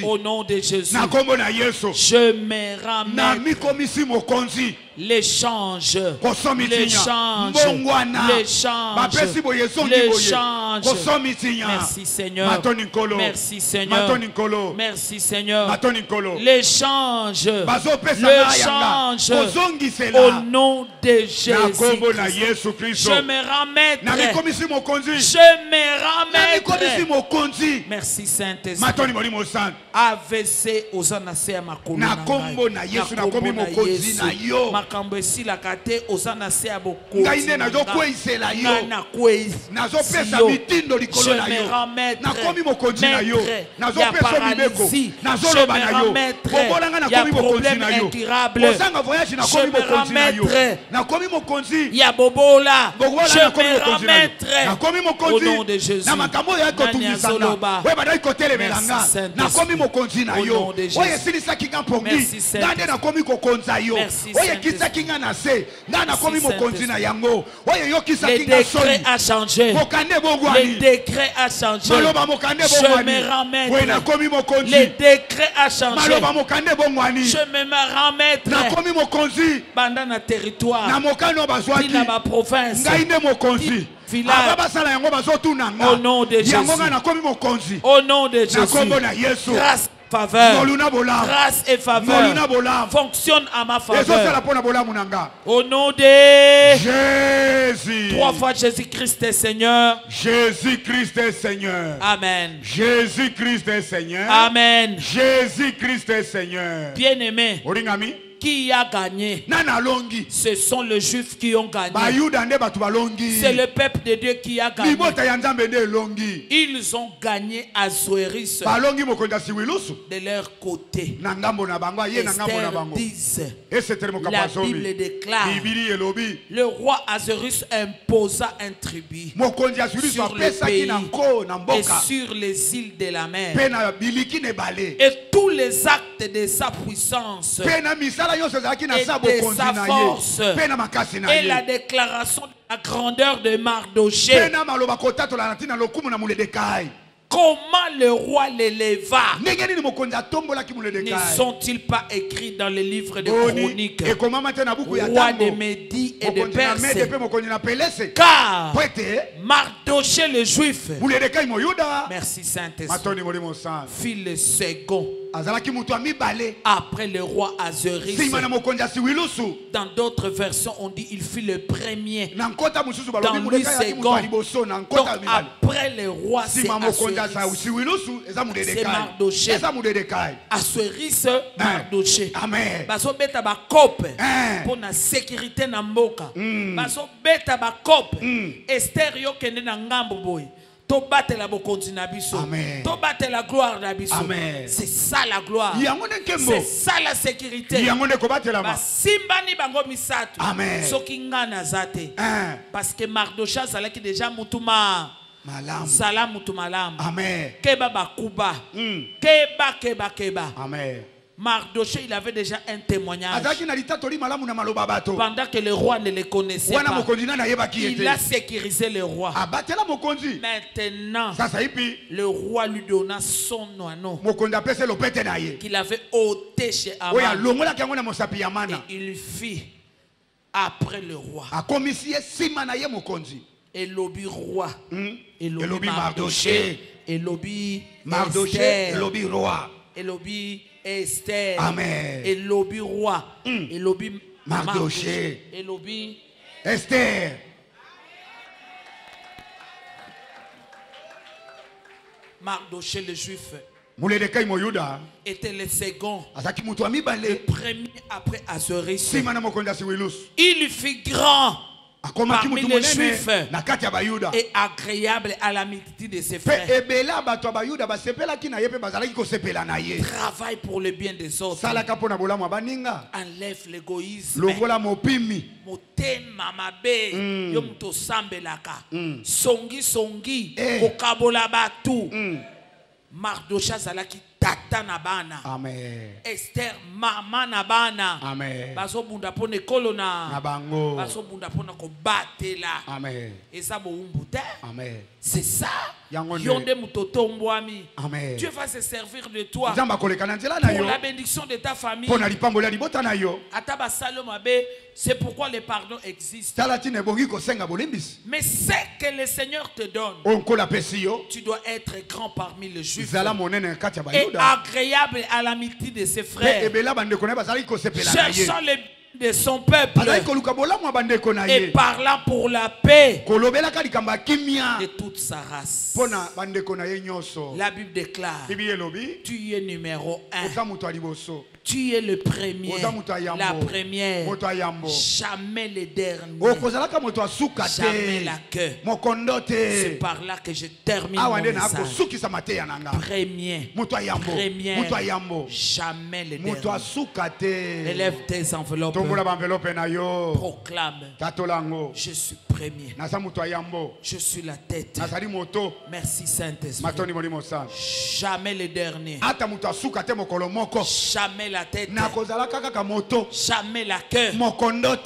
au nom de Jésus. Je me rends l'échange, merci Seigneur, merci Seigneur, merci Seigneur, l'échange, au nom de Jésus. Je me rends maître, merci Saint-Esprit. AVC ozanase makona na Yesu na komi mokonzi na yo makambo esila kate ozanase aboko ngaine na zo kweisela yo na kwezi nazo pesa mitindo likolo na yo na komi mokonzi na yo nazo pesa mibeko nazo loba na yo bobolanga na komi mokonzi na yo ozanga voyage na komi mokonzi na yo na komi mokonzi ya bobola na komi mokonzi na makambo ya kotumisanga we badai kotele belanga na komi mokonzi na yo oye silisa kinga pongi ngande na komi kokonza yo oye kisa kinga na se ngana komi mokonzi na yango oye yo kisa kinga soni a changé mokande bongwani le décret a changé maloba mokande bongwani je me ramène we na komi mokonzi le décret a changé maloba mokande bongwani je me ramène na komi mokonzi banda na territoire na mokano bazwaki na ba province ngaine mokonzi au nom de Jésus. Au nom de Jésus. Grâce, faveur, grâce et faveur fonctionne à ma faveur. Au nom de Jésus. 3 fois Jésus-Christ est Seigneur. Jésus-Christ est Seigneur. Amen. Jésus-Christ est Seigneur. Amen. Jésus-Christ est Seigneur. Bien-aimé. Qui a gagné? Ce sont les Juifs qui ont gagné. C'est le peuple de Dieu qui a gagné. Ils ont gagné à Zoéris de leur côté. Esther 10. La Bible déclare le roi Azorus imposa un tribut sur le pays et sur les îles de la mer et tous les actes de sa puissance et de sa force et la déclaration de la grandeur de Mardoché. Comment le roi l'éleva? Ne sont-ils pas écrits dans le livre de Chroniques, roi de Médie et de Perse? Car Mardoché le juif, merci Saint-Esprit, fit le second après le roi Azuris. Dans d'autres versions, on dit il fut le premier. Dans le second. Donc après le roi, c'est Mardoché. Azuris, Mardoché. Baso beta ba kope pour la sécurité na mboka. Baso beta ba kope. Esther yo kende na ngambo boy. To battre la bokonzi na biso. To battre la gloire na biso. C'est ça la gloire. C'est ça la sécurité. Ba simbani bango misato. Soki ngana zate. Parce que Mardoché salaki déjà mutuma malam. Salam mutumalam. Keba bakuba. Keba. Mardoché, il avait déjà un témoignage. Pendant que le roi ne le connaissait pas, il a sécurisé le roi. Maintenant, le roi lui donna son nom qu'il avait ôté chez Aman. Et il fit après le roi. Et l'obi roi. Et l'obi Mardoché. Et l'obi Mardoché. Et l'obi roi. Et l'obi Esther. Amen. Et l'obi roi. Et l'obi Mardoché. Et l'obi Esther. Mardoché le juif était le second. Le premier après Azuris. Il fut grand parmi les Juifs et agréable à la multitude de ses frères. Travaille pour le bien des autres. Enlève l'égoïsme. Motema mabe yo muto sambelaka. Songi okabola batu. Mardoché zalaki tata na bana. Amen. Esther mama na bana. Amen. Baso bunda pone kolona. Na bango. Baso bunda pona ko batela. Amen. Et ça bo umbuta. Amen. C'est ça. Yonde mutoto mbwami. Amen. Dieu va se servir de toi pour la bénédiction de ta famille. Ataba salomabe, c'est pourquoi le pardon existe. Mais ce que le Seigneur te donne, tu dois être grand parmi les Juifs et agréable à l'amitié de ses frères, cherchant le de son peuple et parlant pour la paix de toute sa race. La Bible déclare, tu es numéro 1. Tu es le premier, la première, jamais le dernier, jamais la queue. C'est par là que je termine mon message. Premier, jamais le dernier. Élève tes enveloppes. Proclame, je suis premier. Je suis la tête. Merci Saint-Esprit. Jamais le dernier. Jamais la tête. Jamais la queue.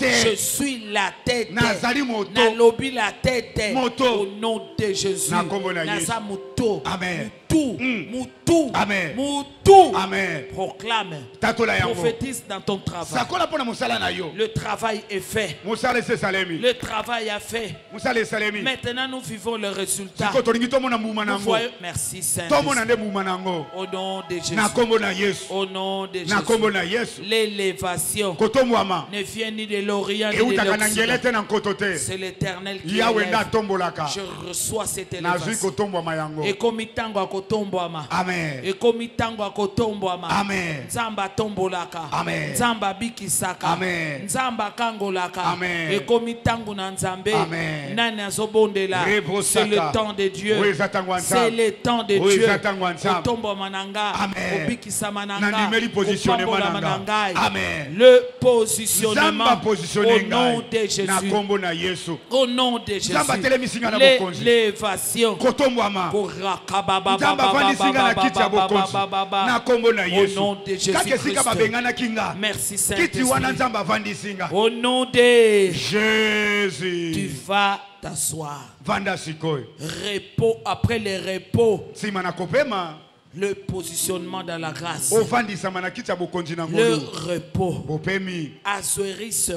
Je suis la tête. Nalobi la tête. Au nom de Jésus. Nasa muto. Amen. Moutou. Amen. Moutou. Amen. Proclame. Prophétise dans ton travail. Le travail est fait. Le travail est fait. Maintenant nous vivons le résultat. Nous voyons... Merci Saint-Esprit. Au nom de Jésus. Au nom de Jésus. L'élévation ne vient ni de l'Orient ni de l'Occident. C'est l'Éternel qui élève. Je reçois cette élévation. Et comme tango akotombwama. Amen. Et comme tango akotombwama. Amen. Nzamba tombolaka. Amen. Nzamba bikisaka. Amen. Nzamba kangolaka. Amen. Et comme tango na nzambe. Amen. Nani azobondela. C'est le temps de Dieu. C'est le temps de Dieu. Otombo mananga. Amen. Obikisa mananga. Amen. Le positionnement au nom de Jésus. Au nom de Jésus. L'élévation. Au nom de Jésus-Christ. Merci Saint-Esprit. Au nom de Jésus. Tu vas t'asseoir. Repos après le repos. Le positionnement dans la grâce. Le repos. Assuéris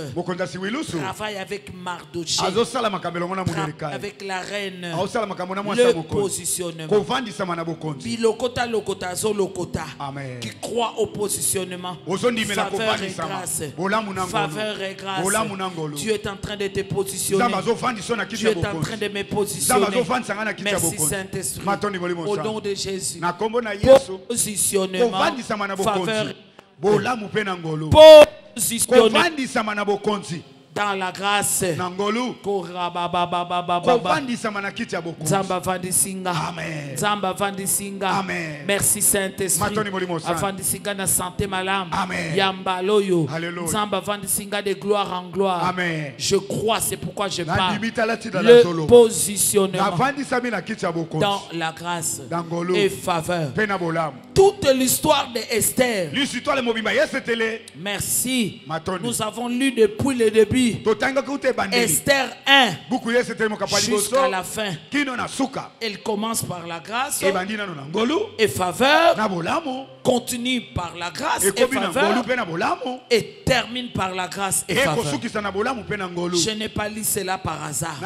travaille avec Mardoché. Avec la reine. Le positionnement. Bilokota lokota zo lokota. Qui croit au positionnement. Faveur et grâce. Faveur et grâce. Dieu est en train de te positionner. Dieu est en train de me positionner. Merci Saint-Esprit. Au nom de Jésus. Positionnement, faveur, positionnement dans la grâce. Merci Saint-Esprit. Avandisinga santé malam. Yambaloyo. De gloire en gloire. Je crois, c'est pourquoi je parle. Le positionnement dans la grâce et faveur. Toute l'histoire d'Esther. Merci. Nous avons lu depuis le début. Esther 1 jusqu'à la fin. Elle commence par la grâce et faveur, continue par la grâce et faveur et termine par la grâce et faveur. Je n'ai pas lu cela par hasard.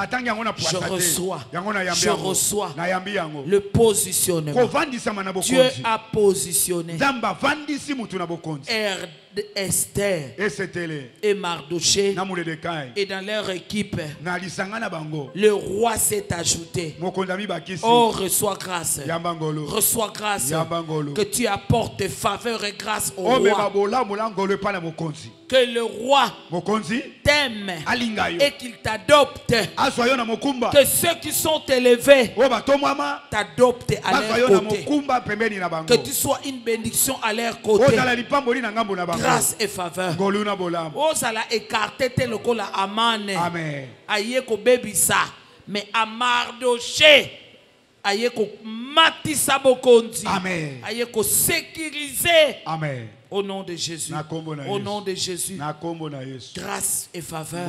Je reçois le positionnement. Dieu a positionné Esther et Mardoché, et dans leur équipe le roi s'est ajouté. Oh, reçois grâce, que tu apportes faveur et grâce au roi, que le roi t'aime et qu'il t'adopte, que ceux qui sont élevés t'adoptent à leur côté, que tu sois une bénédiction à leur côté. Grâce et faveur. Oh, ça l'a écarté tel que la amane. Aïe ko baby ça. Mais à Mardoché, aïe ko matissa bokondi. Aïe ko sécuriser. Au nom de Jésus. Au nom de Jésus. Grâce et faveur.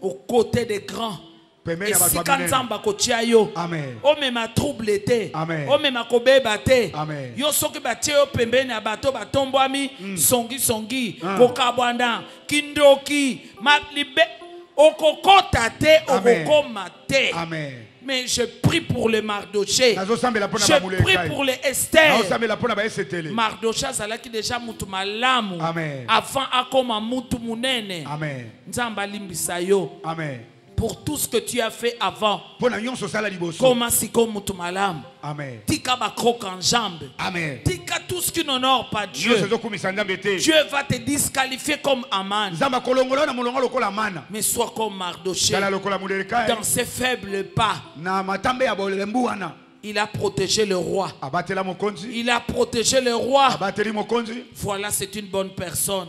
Aux côtés des grands. Et si quand Zamba kotia yo, o me ma trouble était, o me ma kobeba te, yo soki batie yo pembeni ya bato batombwami, songi, kokabwanda, kindoki, maplibe, okokota te, okokoma te. Mais je prie pour les Mardoché. Je prie pour les Esther. Mardoché zala ki déjà mutu malamu. Avant akoma mutu munene. Nzamba limbisa yo. Pour tout ce que tu as fait avant. Comment si comme mutumalam. Tika ba croque en jambe. Tika tout ce qui n'honore pas Dieu. Dieu va te disqualifier comme Aman. Mais sois comme Mardoché. Dans ses faibles pas. Il a protégé le roi. Il a protégé le roi. Voilà, c'est une bonne personne.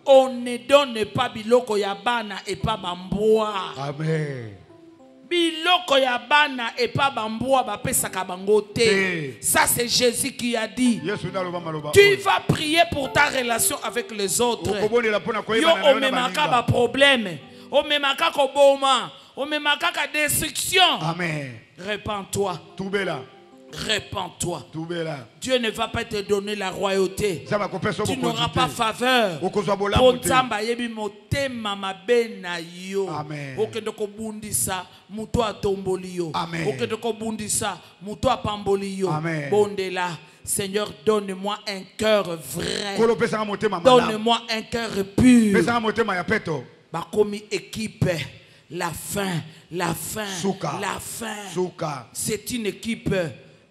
On ne donne pas biloko ya bana et pas bamboa. Amen. Biloko ya bana et pas bamboa ba pesaka bangote. Ça c'est Jésus qui a dit. Tu vas prier pour ta relation avec les autres. Yo omemaka ba problème. Omemaka ko boma. Omemaka ka destruction. Amen. Répands-toi. Répands-toi. Dieu ne va pas te donner la royauté. Tu n'auras pas faveur. Ponzamba yebi motema mabena yo. Okende ko bundisa muto atomboli yo. Okende ko bundisa muto apamboli yo. Bondela. Seigneur, donne-moi un cœur vrai. Donne-moi un cœur pur. Bakomi équipe. La fin. C'est une équipe.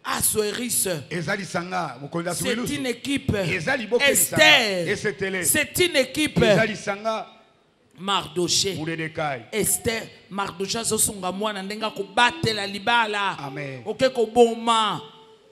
Assuéris. C'est une équipe. Esther. C'est une équipe. Mardoché. Esther. Mardoché zosunga mwana ndenga ko batela libala. Oke ko boma.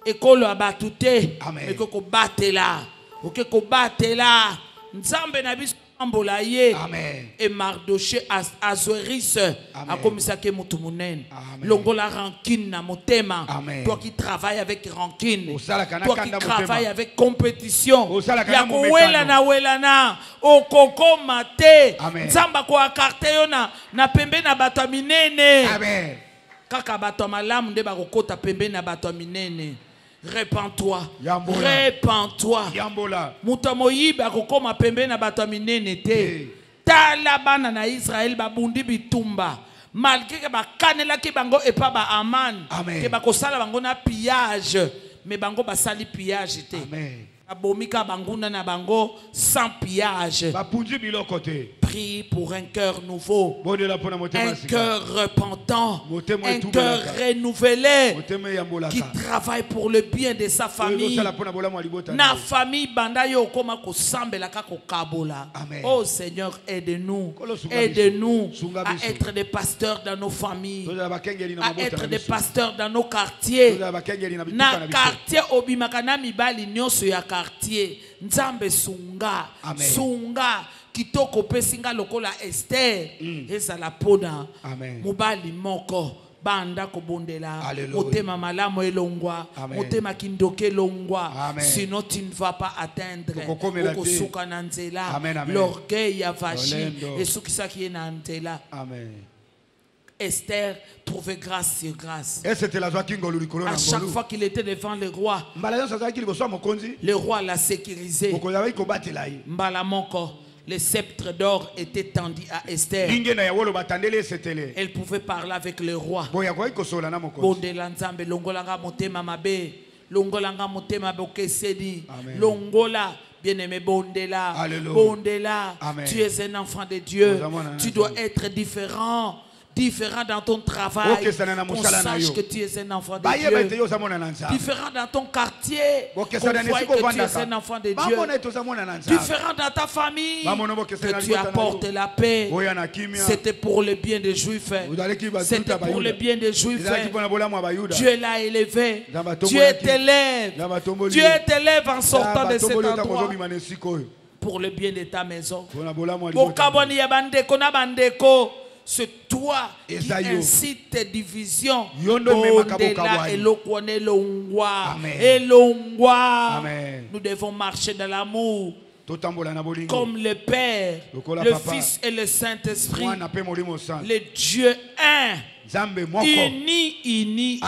Ekolo abatute. Eko ko batela. Oke ko batela. Nzambe na biso. Amen. Et Mardoché Assuéris a commissaire Mutumunen. Longola rancune na motema. Toi qui travailles avec rancune. Toi qui travailles avec compétition. Yakowela na welana. Okoko mate. Nzamba ko akarte yo na pembe na bato minene. Amen. Kaka bato malamu nde bakokota pembe na bato minene. Répands-toi. Répands-toi. Muta moyiba kokoma pembe na bato minene te. Tala bana na Israël babundi bitumba. Malgré que bakanela ki bango et pas ba aman. Que bakosala bango na pillage. Mais bango basali pillage te. Amen. Abomika banguna na bango sans pillage. Prie pour un cœur nouveau, un cœur repentant, un cœur renouvelé qui travaille pour le bien de sa famille. Na famille banda yo koma ko sambela ka ko kabola. Oh Seigneur, aide-nous, aide-nous à être des pasteurs dans nos familles, à être des pasteurs dans nos quartiers. Na quartier obimakana mibali nyonso ya quartier nzambe sunga sunga kitoko pesinga lokola Esther ezala pona mobali moko banda kobondela motema malamu elongwa motema kindoke elongwa sinon tu ne vas pas atteindre okosuka na nzela l'orgueil ya vagine esukisaki na nzela. Amen. Esther trouvait grâce sur grâce. À chaque fois qu'il était devant le roi l'a sécurisé. Le sceptre d'or était tendu à Esther. Elle pouvait parler avec le roi. Bien-aimé Bondela, Bondela, tu es un enfant de Dieu. Tu dois être différent dans ton travail, qu'on sache que tu es un enfant de Dieu. Différent dans ton quartier, qu'on voit que tu es un enfant de Dieu. Différent dans ta famille, que tu apportes la paix. C'était pour le bien des Juifs. C'était pour le bien des Juifs. Dieu l'a élevé. Dieu t'élève. Dieu t'élève en sortant de cet endroit pour le bien de ta maison. C'est toi qui incite tes divisions. Nous devons marcher dans l'amour comme le Père, le Fils et le Saint-Esprit. Le Dieu un, uni.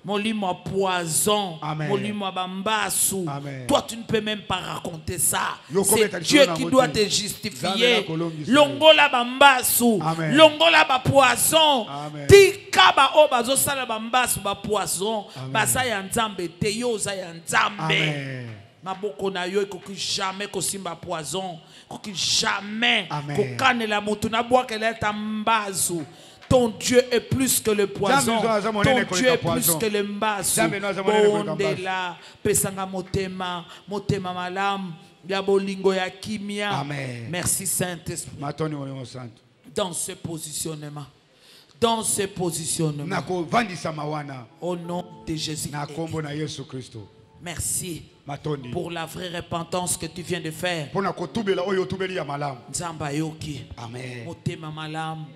Molimo poison, molimo bambasu. Toi tu ne peux même pas raconter ça. C'est Dieu qui doit te justifier. Longola bambasu, longola ba poison. Tika ba obazo sala bambasu ba poison. Basa ya nzambe te yo za ya nzambe. Maboko na yo ko jamais ko simba poison, ko jamais ko kanela mutu na bwa kele tambazu. Ton Dieu est plus que le poison. Ton Dieu est plus que le mbasu. Bondela, pesanga motema, motema malam, yabolingo ya kimia. Amen. Merci Saint-Esprit. Dans ce positionnement. Dans ce positionnement. Au nom de Jésus. Merci pour la vraie repentance que tu viens de faire. Nzamba yoki. Amen. Motema malam.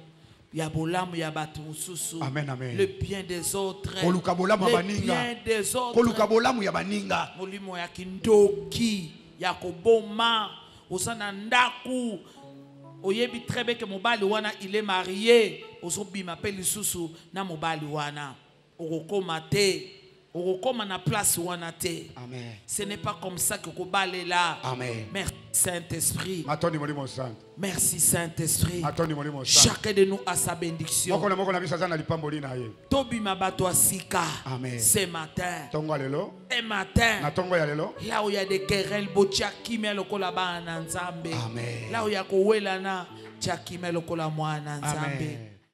Yabolam yabatu susu. Amen, amen. Le bien des autres. Le bien des autres. Molimo ya kindoki. Yakoboma. Osana ndaku. Oyebi très bien que mobali wana il est marié. Ozobi m'appelle susu na mobali wana. Orokoma te. Orokoma na place wana te. Amen. Ce n'est pas comme ça que kobale là. Amen. Merci Saint-Esprit. Merci Saint-Esprit. Chacun de nous a sa bénédiction. Tobi mabato asika. Amen. Ce matin. Ce matin. Là où il y a des querelles, botia kimia lokola ba na nzambe. Là où il y a kowela na tia kimia lokola mwana nzambe.